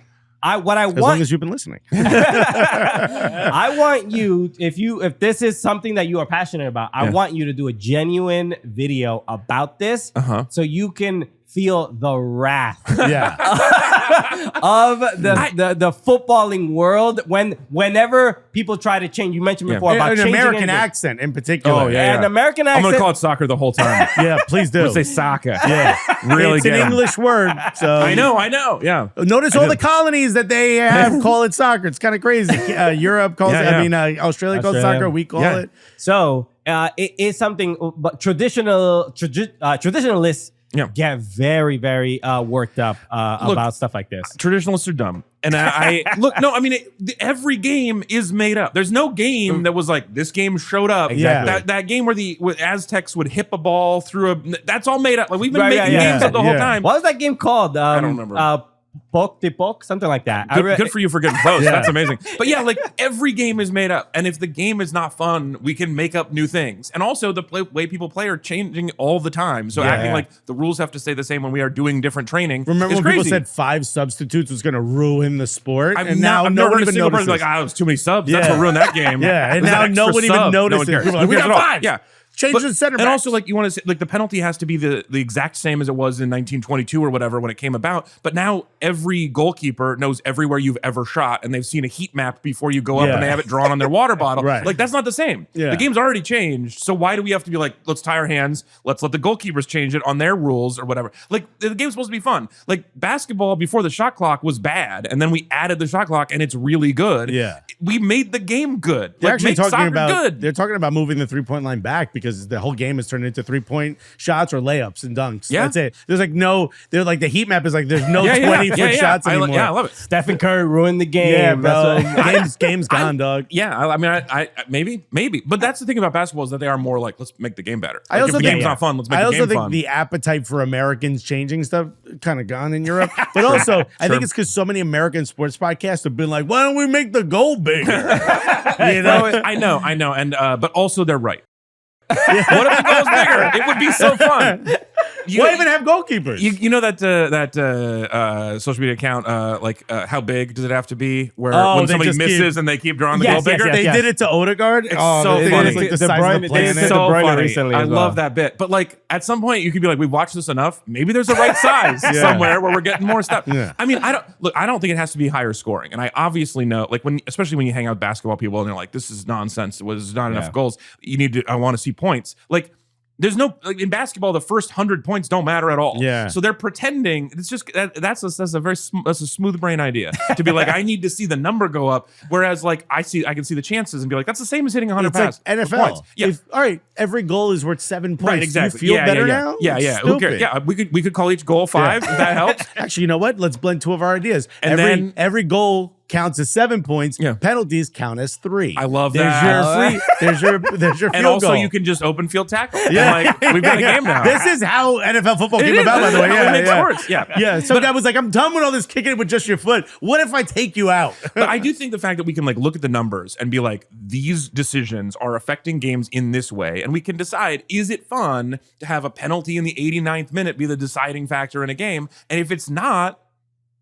as long as you've been listening. I want you, if this is something that you are passionate about, I want you to do a genuine video about this so you can feel the wrath of the footballing world whenever people try to change. You mentioned before about an changing American accent in particular. Oh, yeah. An American accent. I'm going to call it soccer the whole time. Yeah, please do. I'm going to say soccer. Yeah. Really it's an English word. So I know. Yeah. Notice all the colonies that they have call it soccer. It's kind of crazy. Europe calls it. I mean, Australia calls it soccer. We call it. So it is something, but traditionalists get very, very worked up about stuff like this. Traditionalists are dumb. And I look, no, I mean, every game is made up. There's no game that was like, this game showed up. Exactly. That game where the Aztecs would hip a ball through that's all made up. Like we've been making games up the whole time. What was that game called? I don't remember. Poke de Poke, something like that. Good for you for getting close. That's amazing. But yeah, like every game is made up. And if the game is not fun, we can make up new things. And also the way people play are changing all the time. So acting like the rules have to stay the same when we are doing different training. Remember when people said 5 substitutes was going to ruin the sport? I've never even noticed. Like, it was too many subs. That's what ruined that game. Yeah, and now nobody even noticed it. We got 5. Yeah. Change the center back. And also, like, you want to say, like, the penalty has to be the exact same as it was in 1922 or whatever when it came about. But now every goalkeeper knows everywhere you've ever shot, and they've seen a heat map before you go up, and they have it drawn on their water bottle. Right. Like, that's not the same. Yeah. The game's already changed. So why do we have to be like, let's tie our hands, let's let the goalkeepers change it on their rules or whatever? Like, the game's supposed to be fun. Like, basketball before the shot clock was bad, and then we added the shot clock, and it's really good. Yeah. We made the game good. They're like, actually talking about good. They're talking about moving the 3-point line back because the whole game is turned into 3-point shots or layups and dunks. Yeah. That's it. There's like the heat map is like there's no 20-foot shots anymore. I love it. Stephen Curry ruined the game. Yeah, bro. game's gone, dog. Yeah, I mean, I maybe, but that's the thing about basketball is that they are more like, let's make the game better. I Like, also if the think game's not fun, let's make the game fun. I also think the appetite for Americans changing stuff kind of gone in Europe. But also, I think it's because so many American sports podcasts have been like, why don't we make the goal bigger? You know, I know, and but also they're right. What if the goal's bigger? It would be so fun. Why even have goalkeepers? You know that social media account, how big does it have to be? Where when they somebody just misses and they keep drawing the goal bigger? They did it to Odegaard. It's so funny. It's like the size of the planet. It's so funny. Recently I as well. love that bit. But like at some point you could be like, we've watched this enough. Maybe there's a right size somewhere where we're getting more stuff. Yeah. I mean, I don't think it has to be higher scoring. And I obviously know, like especially when you hang out with basketball people and they're like, this is nonsense. It was not enough goals. I want to see points. Like, there's no, like in basketball, the first 100 points don't matter at all. Yeah. So they're pretending. It's just that's a smooth brain idea to be like, I need to see the number go up. Whereas like I can see the chances and be like, that's the same as hitting 100 passes. Like NFL. Yeah. All right, every goal is worth 7 points. Right, exactly. You feel better now? Yeah. Who cares? Yeah, we could call each goal 5 if that helps. Actually, you know what? Let's blend 2 of our ideas. And then every goal counts as 7 points. Yeah. Penalties count as 3. I love there's that. There's your field And also, goal. you can just open field tackle. Yeah. And, like, we've got a game now. This is how NFL football It came is. about, by the way. This is how we make sports. Yeah. Some guy was like, I'm done with all this kicking it with just your foot. What if I take you out? But I do think the fact that we can like look at the numbers and be like, these decisions are affecting games in this way, and we can decide, is it fun to have a penalty in the 89th minute be the deciding factor in a game? And if it's not,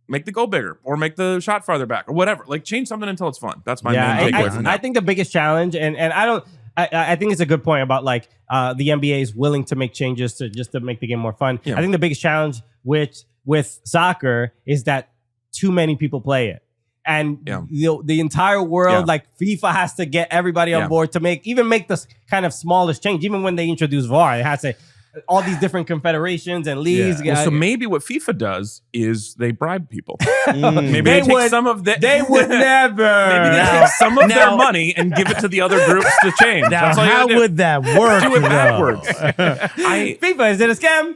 make the goal bigger or make the shot farther back or whatever. Like change something until it's fun. That's my main takeaway from that. I think the biggest challenge, and I think it's a good point about like the NBA is willing to make changes to make the game more fun. Yeah. I think the biggest challenge with soccer is that too many people play it. And the entire world, like FIFA has to get everybody on board to make this kind of smallest change. Even when they introduce VAR, it has to all these different confederations and leagues. Well, so maybe what FIFA does is they bribe people. Maybe They they take would- some of the. they would never. Maybe they take some of their money and give it to the other groups to change. Now, That's all you how gotta do. would that work? Do it though? backwards. FIFA, is it a scam?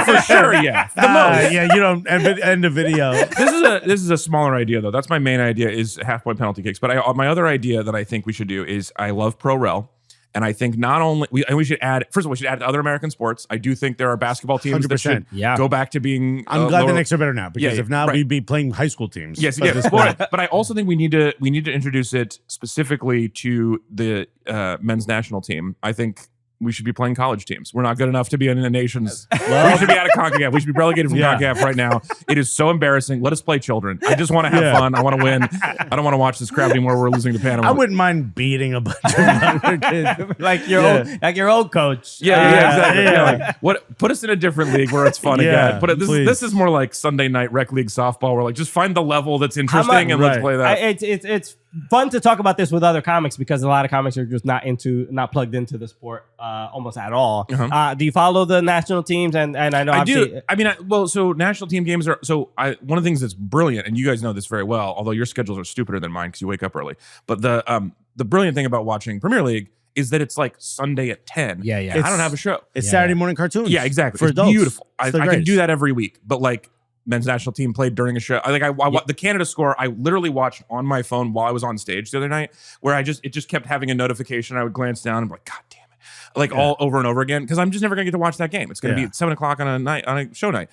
For sure, yeah. The most. Yeah, you don't end the video. This is a smaller idea though. That's my main idea is half-point penalty kicks. But my other idea that I think we should do is I love pro rel. And I think not only we should add, first of all, we should add to other American sports. I do think there are basketball teams that should 100%. go back to being. I'm glad lower. the Knicks are better now because if not, right. we'd be playing high school teams. Yes, at this point. but I also think we need to introduce it specifically to the men's national team. I think we should be playing college teams. We're not good enough to be in the nations. We should be out of CONCACAF. We should be relegated from CONCACAF right now. It is so embarrassing. Let us play children. I just want to have fun. I want to win. I don't want to watch this crap anymore. We're losing to Panama. I wouldn't mind beating a bunch of other kids. like your old coach. Exactly. Like, put us in a different league where it's fun again. This is more like Sunday night rec league softball, where like just find the level that's interesting and let's play that. It's fun to talk about this with other comics because a lot of comics are just not plugged into the sport almost at all. Do you follow the national teams? And I know I do. I mean, so national team games are one of the things that's brilliant, and you guys know this very well, although your schedules are stupider than mine because you wake up early. But the brilliant thing about watching Premier League is that it's like Sunday at 10. Yeah. I don't have a show. It's Saturday morning cartoons. Yeah, exactly. For it's adults. beautiful. I the can greatest. do that every week. But like men's national team played during a show. The Canada score, I literally watched on my phone while I was on stage the other night, where it just kept having a notification. I would glance down and be like, God damn it. Like all over and over again. Because I'm just never gonna get to watch that game. It's gonna be at 7:00 on a show night.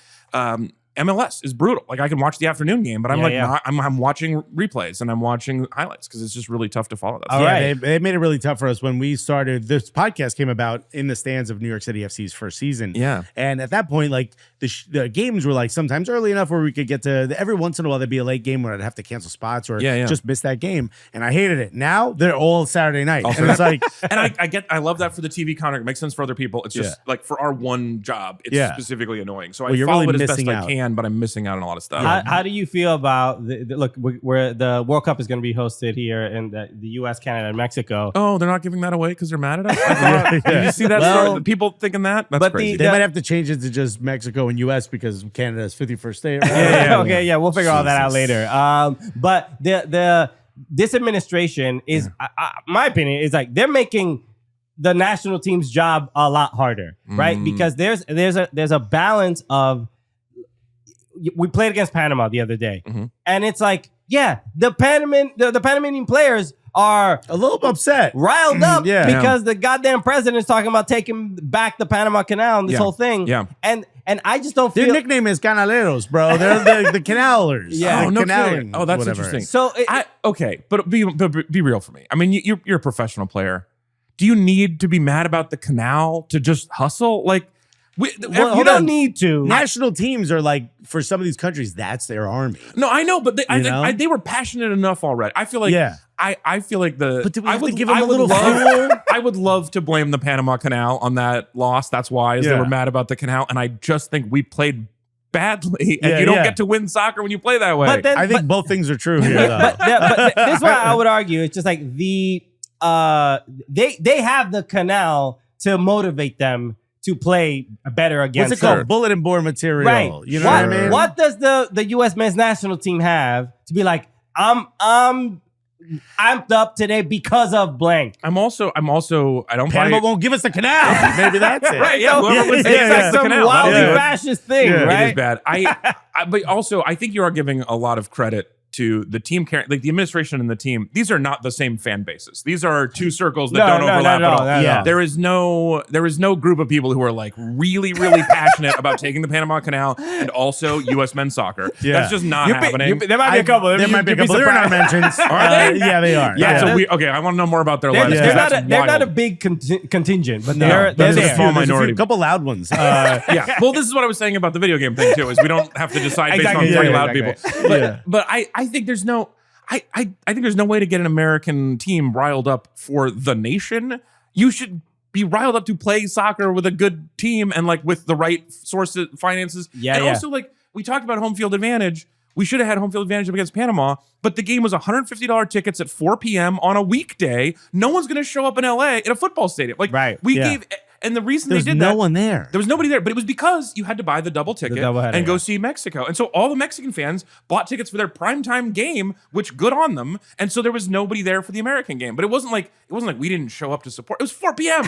MLS is brutal. Like I can watch the afternoon game, but I'm watching replays and I'm watching highlights because it's just really tough to follow that. All right. They made it really tough for us when we started. This podcast came about in the stands of New York City FC's first season. Yeah. And at that point, like the games were like sometimes early enough where we could get to every once in a while there'd be a late game where I'd have to cancel spots or just miss that game. And I hated it. Now they're all Saturday night. And it's like, and I love that for the TV content. It makes sense for other people. It's just like for our one job, it's specifically annoying. So I follow it as best I can, but I'm missing out on a lot of stuff. How do you feel about look? Where the World Cup is going to be hosted here in the U.S., Canada, and Mexico? Oh, they're not giving that away because they're mad at us. Did you see that? Well, people thinking that? That's crazy. They might have to change it to just Mexico and U.S. because Canada's 51st state. Okay, we'll figure all that out later. But this administration is, my opinion, is like they're making the national team's job a lot harder, right? Because there's a balance of. We played against Panama the other day, and it's like, the Panamanian players are a little upset, riled up because the goddamn president's talking about taking back the Panama Canal and this whole thing. Yeah, and I just don't feel their nickname is Canaleros, bro. They're the canalers. Yeah, no canaling. Oh, that's whatever. interesting. So but be real for me. I mean, you're a professional player. Do you need to be mad about the canal to just hustle? Like. You don't need to. National teams are like, for some of these countries, that's their army. No, I know, but they were passionate enough already. I feel like I feel like But do we have to give them a little fuel? I would love to blame the Panama Canal on that loss. That's why they were mad about the canal. And I just think we played badly, and you don't get to win soccer when you play that way. I think both things are true here, though. but this is what I would argue. It's just like they have the canal to motivate them to play better against. What's it called? Bulletin board material. Right. You know what I mean? What does the U.S. men's national team have to be like, I'm amped up today because of blank? I'm also I don't Panama won't give us the canal. Maybe that's it. Right, it's like some wildly fascist thing, right? It is bad. But also I think you are giving a lot of credit to the team carrying, like the administration and the team. These are not the same fan bases. These are two circles that don't overlap at all. Yeah. There is no group of people who are like really, really passionate about taking the Panama Canal and also U.S. men's soccer. Yeah. That's just not happening. There might be a couple. There might be a couple. They're in our mentions. Are they? Yeah, they are. Yeah. So okay, I want to know more about their lives. They're not a big contingent, but they're there's a there. small minority. A couple loud ones. Yeah. Well, this is what I was saying about the video game thing too. Is we don't have to decide based on three loud people. But I think there's no. I think there's no way to get an American team riled up for the nation. You should be riled up to play soccer with a good team and like with the right sources, finances. And also like we talked about home field advantage. We should have had home field advantage against Panama, but the game was $150 tickets at 4 p.m. on a weekday. No one's going to show up in LA in a football stadium. Like we gave. And the reason they did that, no one there. There was nobody there, but it was because you had to buy the double ticket and go see Mexico. And so all the Mexican fans bought tickets for their primetime game, which good on them. And so there was nobody there for the American game. But it wasn't like we didn't show up to support. It was 4 p.m.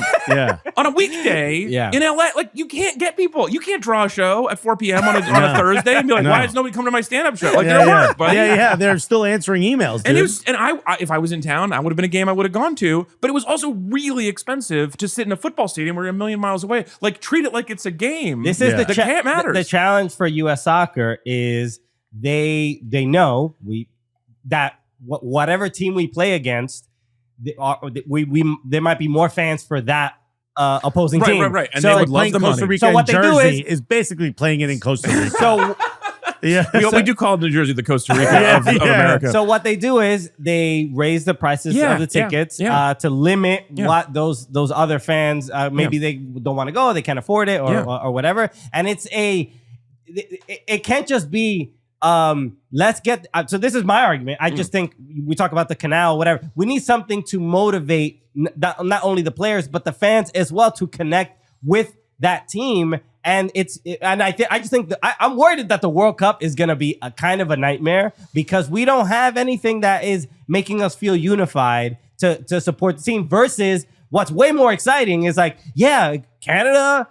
on a weekday in LA. Like you can't get people. You can't draw a show at 4 p.m. on a Thursday and be like, why is nobody coming to my stand-up show? Like they're at work, buddy. They're still answering emails, dude. And I if I was in town, I would have been a game I would have gone to. But it was also really expensive to sit in a football stadium where you're a million miles away. Like treat it like it's a game. This is the challenge for U.S. soccer is they know that whatever team we play against, there might be more fans for that opposing team. Right. And so they like would love the Costa money. Rica So what and they do Jersey is basically playing it in Costa Rica. So we do call New Jersey the Costa Rica of America. So what they do is they raise the prices of the tickets to limit what those other fans maybe they don't want to go, they can't afford it or whatever. And it can't just be let's get so this is my argument. I just think we talk about the canal, whatever. We need something to motivate not only the players but the fans as well to connect with that team. And I just think I'm worried that the World Cup is going to be a kind of a nightmare because we don't have anything that is making us feel unified to support the team versus what's way more exciting is like, Canada,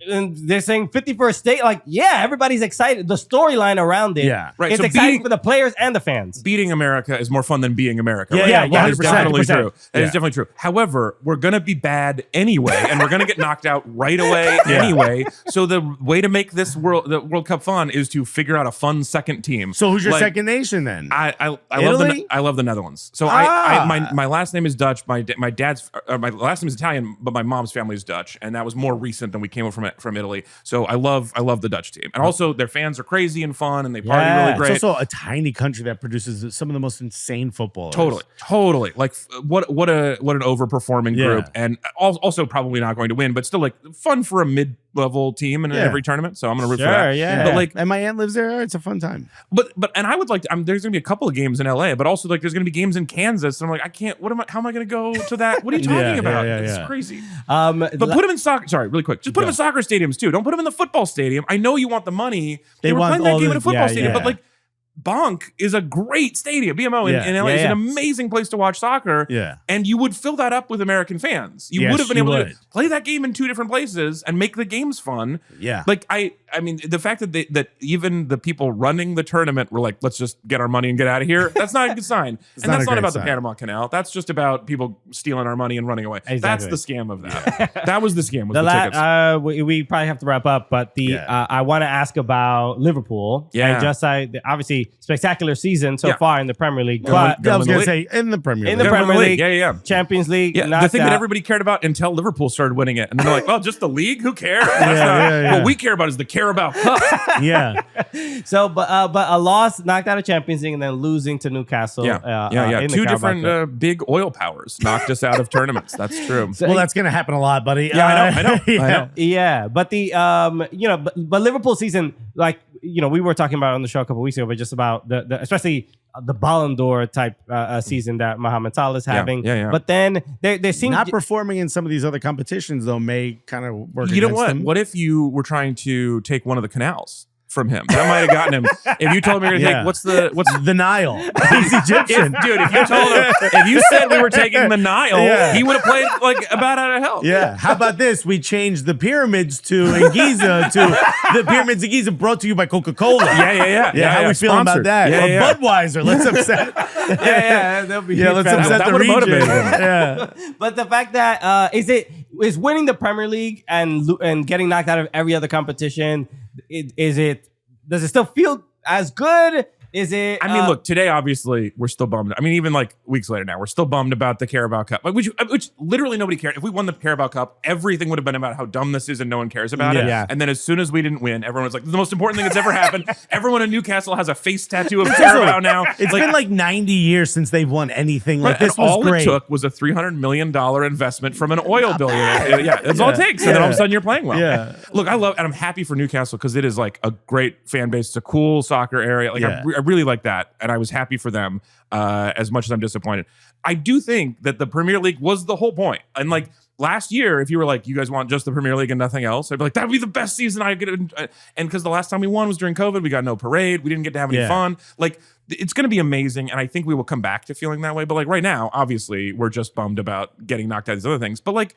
and they're saying 51st state, like, everybody's excited. The storyline around it, it's exciting for the players and the fans. Beating America is more fun than being America. That is definitely true. That is definitely true. However, we're gonna be bad anyway, and we're gonna get knocked out right away anyway. So the way to make the World Cup fun is to figure out a fun second team. So who's your second nation then? I love the Netherlands. So my last name is Dutch. My last name is Italian, but my mom's family is Dutch, and that was more recent than we came over from Italy. So I love the Dutch team. And also their fans are crazy and fun and they party really great. It's also a tiny country that produces some of the most insane footballers. Totally. Like what an overperforming group, and also probably not going to win, but still like fun for a mid-level team in every tournament. So I'm going to root for that. But like, and my aunt lives there. It's a fun time. But and I would like to, there's going to be a couple of games in LA, but also like there's going to be games in Kansas. And I'm like, how am I going to go to that? What are you talking about? It's crazy. But put them in soccer. Sorry, really quick. Just put them in soccer stadiums too. Don't put them in the football stadium. I know you want the money. They were playing that game in a football stadium, but like Bonk is a great stadium. BMO in LA is an amazing place to watch soccer. And you would fill that up with American fans. You would have been able to play that game in two different places and make the games fun. Like I mean, the fact that even the people running the tournament were like, let's just get our money and get out of here. That's not a good sign. And that's not about the Panama Canal. That's just about people stealing our money and running away. Exactly. That's the scam of that. That was the scam with the tickets. We probably have to wrap up, but I want to ask about Liverpool. And obviously spectacular season so far in the Premier League. But I was going to say in the Premier League. In the Premier League. Champions League. The thing that everybody cared about until Liverpool started winning it. And they're like, well, just the league? Who cares? What we care about is the Carabao Cup. So, but a loss, knocked out of Champions League, and then losing to Newcastle. Two different big oil powers knocked us out of tournaments. That's true. So, well, that's going to happen a lot, buddy. I know. Yeah, but the but Liverpool season, like we were talking about on the show a couple weeks ago, but just about the especially the Ballon d'Or type season that Mohamed Salah is having. But then they seem not performing in some of these other competitions though may kind of work. You know against what? them. What if you were trying to take one of the canals from him. That might have gotten him. If you told me we were going to take, what's the Nile? He's Egyptian. If you said we were taking the Nile, he would have played like about out of hell. Yeah. How about this? We changed the pyramids in Giza to the pyramids in Giza, brought to you by Coca-Cola. Yeah. How we feeling about that? Yeah, Budweiser. Let's upset. That'll be let's upset that the would have region. motivated him. Yeah. But the fact that is winning the Premier League and getting knocked out of every other competition, does it still feel as good? Is it? I mean, look, today, obviously, we're still bummed. I mean, even like weeks later now, we're still bummed about the Carabao Cup, which literally nobody cared. If we won the Carabao Cup, everything would have been about how dumb this is and no one cares about it. Yeah. And then as soon as we didn't win, everyone was like, this is the most important thing that's ever happened. Everyone in Newcastle has a face tattoo of Carabao now. It's been like 90 years since they've won anything. Like this was all great. It took was a $300 million investment from an oil billionaire. That's all it takes. And then all of a sudden you're playing well. Yeah. Look, and I'm happy for Newcastle because it is like a great fan base. It's a cool soccer area. Like I really like that. And I was happy for them as much as I'm disappointed. I do think that the Premier League was the whole point. And like last year, if you were like, you guys want just the Premier League and nothing else, I'd be like, that would be the best season I get. And because the last time we won was during COVID, we got no parade. We didn't get to have any fun. Like it's going to be amazing. And I think we will come back to feeling that way. But like right now, obviously, we're just bummed about getting knocked out of these other things. But like,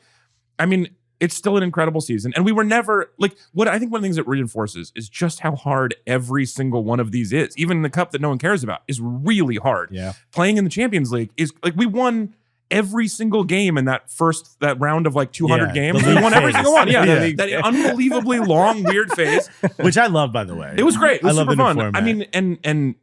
I mean, it's still an incredible season. And we were never like what I think one of the things that reinforces is just how hard every single one of these is. Even the cup that no one cares about is really hard. Yeah. Playing in the Champions League is like we won every single game in that round of like 200 games. We won every single one. Yeah. That unbelievably long, weird phase. Which I love, by the way. It was great. It was super fun. Format. I mean,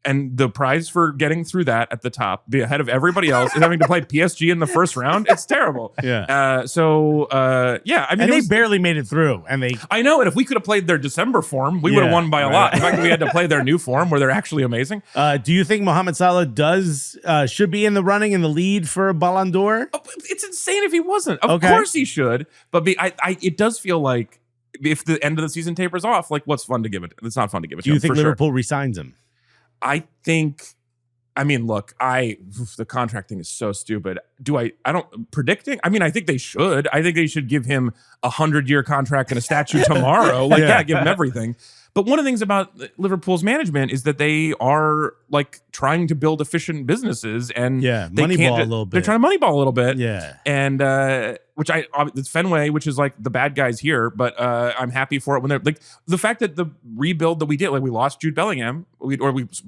and the prize for getting through that at the top, be ahead of everybody else, is having to play PSG in the first round. It's terrible. Yeah. I mean, they barely made it through. I know. And if we could have played their December form, we would have won by a lot. The fact that we had to play their new form, where they're actually amazing. Do you think Mohamed Salah should be in the running in the lead for Ballon d'Or? Oh, it's insane if he wasn't. Of course he should. But it does feel like if the end of the season tapers off, like what's fun to give it? It's not fun to give it. Do you think Liverpool resigns him? I mean, look, the contract thing is so stupid. Predicting? I mean, I think they should. I think they should give him a 100-year contract and a statue tomorrow. Give him everything. But one of the things about Liverpool's management is that they are like trying to build efficient businesses and moneyball a little bit. They're trying to moneyball a little bit. Yeah. And it's Fenway, which is like the bad guys here, but I'm happy for it when they're like the fact that the rebuild that we did, like we lost Jude Bellingham, we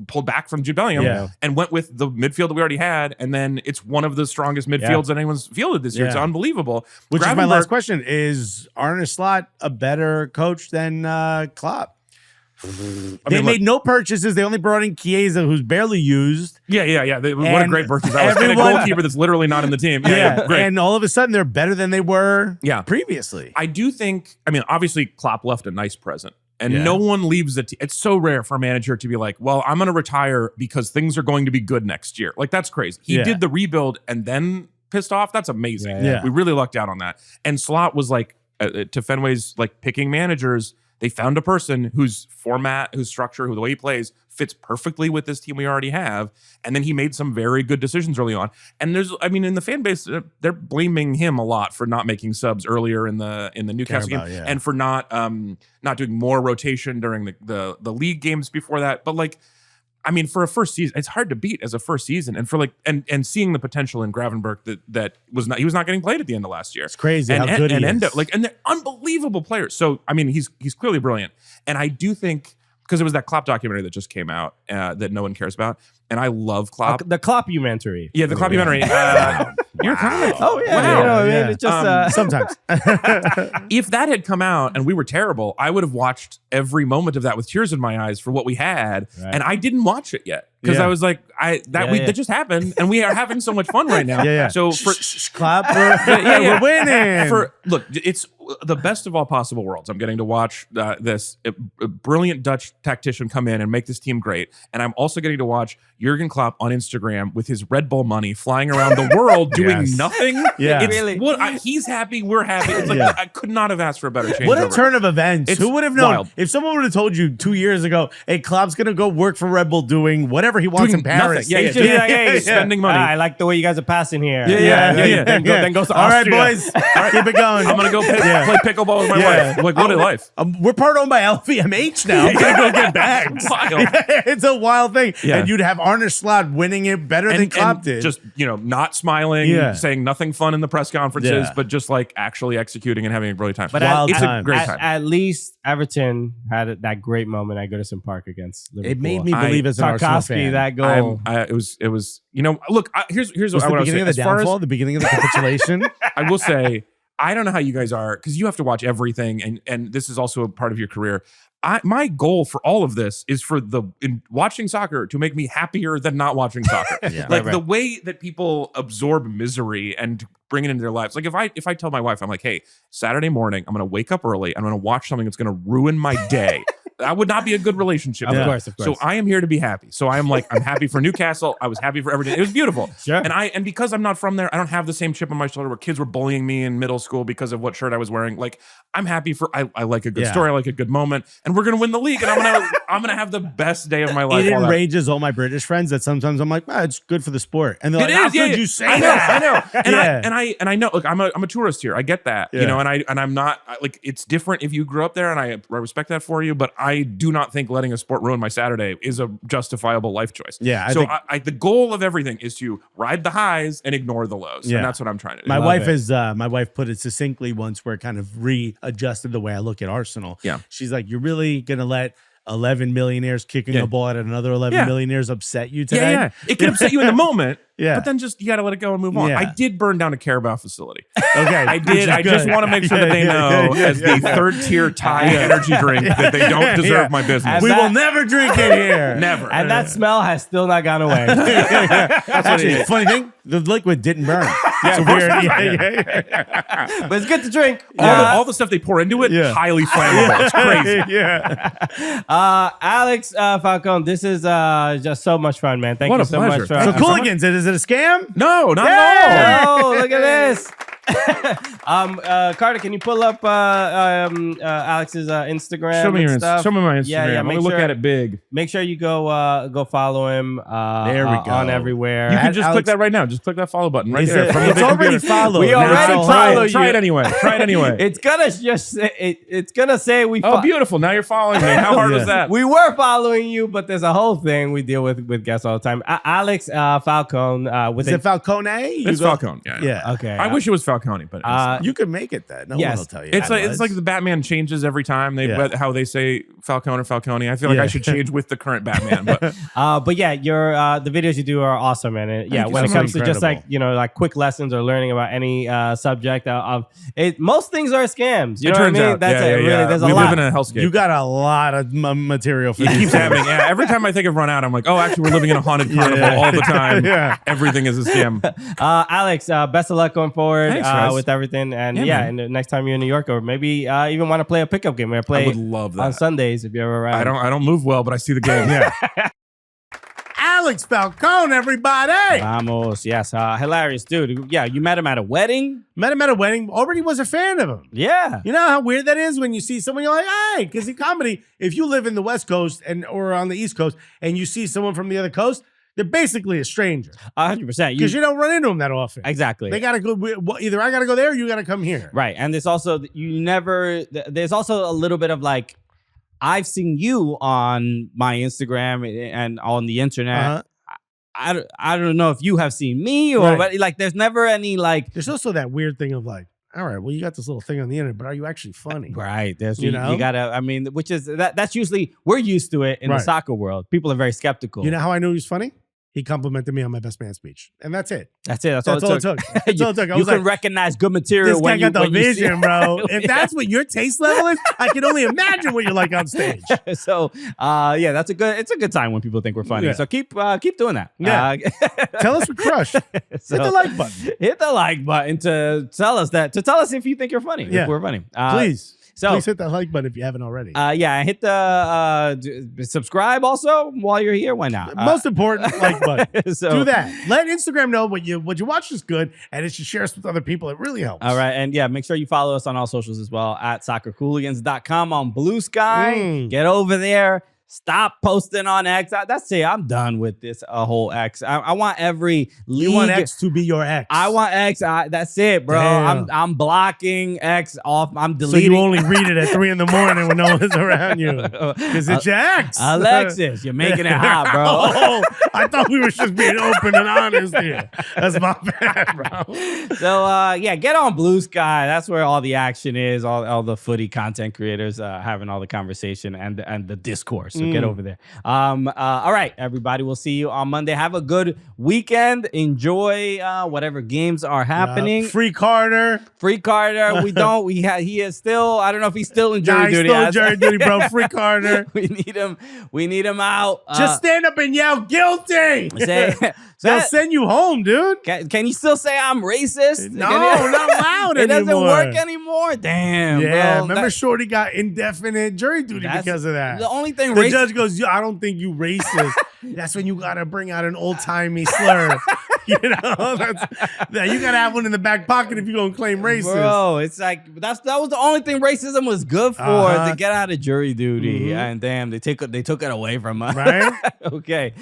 pulled back from Jude Bellingham and went with the midfield that we already had, and then it's one of the strongest midfields that anyone's fielded this year. It's unbelievable. Which is my last question: is Arne Slot a better coach than Klopp? They made no purchases. They only brought in Chiesa, who's barely used. Yeah. What a great purchase that was. And a goalkeeper that's literally not in the team. Great. And all of a sudden, they're better than they were previously. I do think, obviously, Klopp left a nice present. And no one leaves it. It's so rare for a manager to be like, well, I'm going to retire because things are going to be good next year. Like, that's crazy. He did the rebuild and then pissed off. That's amazing. Yeah. We really lucked out on that. And Slot was like, to Fenway's like picking managers, they found a person whose format, whose structure, who the way he plays fits perfectly with this team we already have. And then he made some very good decisions early on. And in the fan base, they're blaming him a lot for not making subs earlier in the Newcastle game and for not doing more rotation during the league games before that. But for a first season, it's hard to beat as a first season, and for and seeing the potential in Gravenberch he was not getting played at the end of last year. It's crazy how good he is. And they're unbelievable players. So he's clearly brilliant, and I do think because it was that Klopp documentary that just came out that no one cares about, and I love Klopp. The Kloppumentary. Yeah, the Kloppumentary. You're kind of it's just sometimes. If that had come out and we were terrible, I would have watched every moment of that with tears in my eyes for what we had, and I didn't watch it yet because I was like, that just happened, and we are having so much fun right now. So for Klopp, we're winning. Look, it's the best of all possible worlds. I'm getting to watch this brilliant Dutch tactician come in and make this team great, and I'm also getting to watch Jurgen Klopp on Instagram with his Red Bull money flying around the world doing nothing. He's happy, we're happy. It's like I could not have asked for a better change. What a turn of events. Who would have known? Wild. If someone would have told you 2 years ago, hey, Klopp's going to go work for Red Bull doing whatever he wants in Paris. Hey, spending money. I like the way you guys are passing here. Then goes to All Austria. right, boys. Keep it going. I'm going to go play pickleball with my wife. Like, what a life. We're part owned by LVMH now. I'm gonna go get bags. Wild. It's a wild thing. Yeah. And you'd have Arne Slot winning it better than Klopp did. Just, not smiling, saying nothing fun in the press conferences, but just like actually executing and having a brilliant time. But it's a great time. At least Everton had that great moment at Goodison Park against Liverpool. It made me believe as an Arsenal fan. That goal. It was. Look. Here's what I the want to beginning say. of the downfall, the beginning of the capitulation. I will say, I don't know how you guys are because you have to watch everything, and this is also a part of your career. My goal for all of this is for in watching soccer to make me happier than not watching soccer. The way that people absorb misery and bring it into their lives. Like if I tell my wife, I'm like, hey, Saturday morning, I'm going to wake up early. I'm going to watch something that's going to ruin my day. That would not be a good relationship. Of course. So I am here to be happy. So I'm happy for Newcastle. I was happy for everything. It was beautiful. Sure. And because I'm not from there, I don't have the same chip on my shoulder where kids were bullying me in middle school because of what shirt I was wearing. Like I'm happy for I like a good story. I like a good moment, and we're gonna win the league, and I'm gonna have the best day of my life. It enrages all my British friends that sometimes I'm like, it's good for the sport, and they're like, how could you say that? I know. And I know. Look, I'm a tourist here. I get that. And I'm not like it's different if you grew up there, and I respect that for you. But I do not think letting a sport ruin my Saturday is a justifiable life choice. Yeah. The goal of everything is to ride the highs and ignore the lows. And that's what I'm trying to do. My wife put it succinctly once where it kind of readjusted the way I look at Arsenal. Yeah. She's like, you're really going to let 11 millionaires kicking a ball at another 11 millionaires upset you today? Yeah. It can upset you in the moment. Yeah. But then you got to let it go and move on. Yeah. I did burn down a Carabao facility. Okay. I did. I just want to make sure that they know as the third tier Thai energy drink that they don't deserve my business. We will never drink it here. Never. And that smell has still not gone away. Actually, funny thing, the liquid didn't burn. It's weird. But it's good to drink. All the stuff they pour into it, highly flammable. It's crazy. Alex Falcone, this is just so much fun, man. Thank What you a so pleasure. much. So Cooligans, is it a scam? No, not at all. Oh, look at this. Carter, can you pull up Alex's Instagram? Show me and stuff? Show me my Instagram. Yeah, Let me look at it big. Make sure you go follow him. There we go. On everywhere. You can just click that right now. Just click that follow button right there. It's already followed. We already follow you. Try it anyway. It's gonna just say it's gonna say we. Oh, beautiful! Now you're following me. How hard was that? We were following you, but there's a whole thing we deal with guests all the time. Alex Falcone. Is it Falcone? It's Falcone. Yeah. Okay. I wish it was Falcone, but you could make it that. No one will tell you. It's like the Batman changes every time how they say Falcone or Falcone. I feel like I should change with the current Batman. But yeah, your the videos you do are awesome, man. When it comes to just like quick lessons or learning about any subject of it, most things are scams. You know what I mean? That's it. Really, there's a lot. We live in a hellscape. You got a lot of material for it keeps happening. Yeah, every time I think I've run out, I'm like, oh, actually, we're living in a haunted carnival all the time. Everything is a scam. Alex, best of luck going forward. Thanks, with everything, and and the next time you're in New York, or maybe even want to play a pickup game. I would love that on Sundays if you're ever around. I don't move well, but I see the game. Alex Falcone, everybody. Vamos, yes, hilarious dude. Yeah, you met him at a wedding. Met him at a wedding. Already was a fan of him. Yeah, you know how weird that is when you see someone, you're like, hey, because in comedy, if you live in the West Coast or on the East Coast, and you see someone from the other coast, they're basically a stranger. 100%. Because you don't run into them that often. Exactly. They got to go, either I got to go there or you got to come here. Right. And there's also, there's also a little bit of like, I've seen you on my Instagram and on the internet. I don't know if you have seen me or but like, there's never any like. There's also that weird thing of like, all right, well, you got this little thing on the internet, but are you actually funny? Right. There's, you gotta, I mean, which is, that's usually, we're used to it in the soccer world. People are very skeptical. You know how I knew he was funny? He complimented me on my best man speech. And that's it. That's it. That's all it took. That's all it took. You can recognize good material when you got the vision, bro. If that's what your taste level is, I can only imagine what you're like on stage. So, it's a good time when people think we're funny. Yeah. So keep doing that. Yeah. Tell us we crush. Hit the like button. Hit the like button to tell us if you think you're funny. If we're funny. Please. So please hit that like button if you haven't already. Hit the subscribe also while you're here. Why not? Most important, like button. So, do that. Let Instagram know what you watch is good, and it should share us with other people. It really helps. All right, and make sure you follow us on all socials as well at soccercooligans.com on Blue Sky. Get over there. Stop posting on X. That's it. I'm done with this whole X. I want every league. You want X to be your X. I want X. That's it, bro. Damn. I'm blocking X off. I'm So deleting. you only read it at 3 a.m. when no one's around you. Because it's your X. Alexis, you're making it hot, bro. Oh, I thought we were just being open and honest here. That's my bad, bro. So yeah, get on Blue Sky. That's where all the action is. All the footy content creators having all the conversation and the discourse. So get over there. All right, everybody. We'll see you on Monday. Have a good weekend. Enjoy whatever games are happening. Free Carter. Free Carter. He is still. I don't know if he's still in jury duty. Still in jury duty, bro. Free Carter. We need him. We need him out. Just stand up and yell guilty. They'll send you home, dude. Can you still say I'm racist? No, not allowed It anymore. doesn't work anymore. Damn. Yeah, bro. remember Shorty got indefinite jury duty because of that. The only thing the judge goes, I don't think you racist. That's when you gotta bring out an old-timey slur. You know, you gotta have one in the back pocket if you're gonna claim racist. Bro, it's like that was the only thing racism was good for, to get out of jury duty. And damn, they took it away from us. Right? Okay.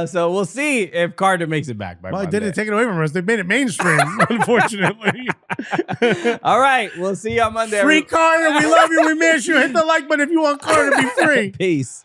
So we'll see if Carter makes it back by Well, Monday. they didn't take it away from us. They made it mainstream, unfortunately. All right, we'll see you on Monday. Free Carter, we love you, we miss you. Hit the like button if you want Carter to be free. Peace.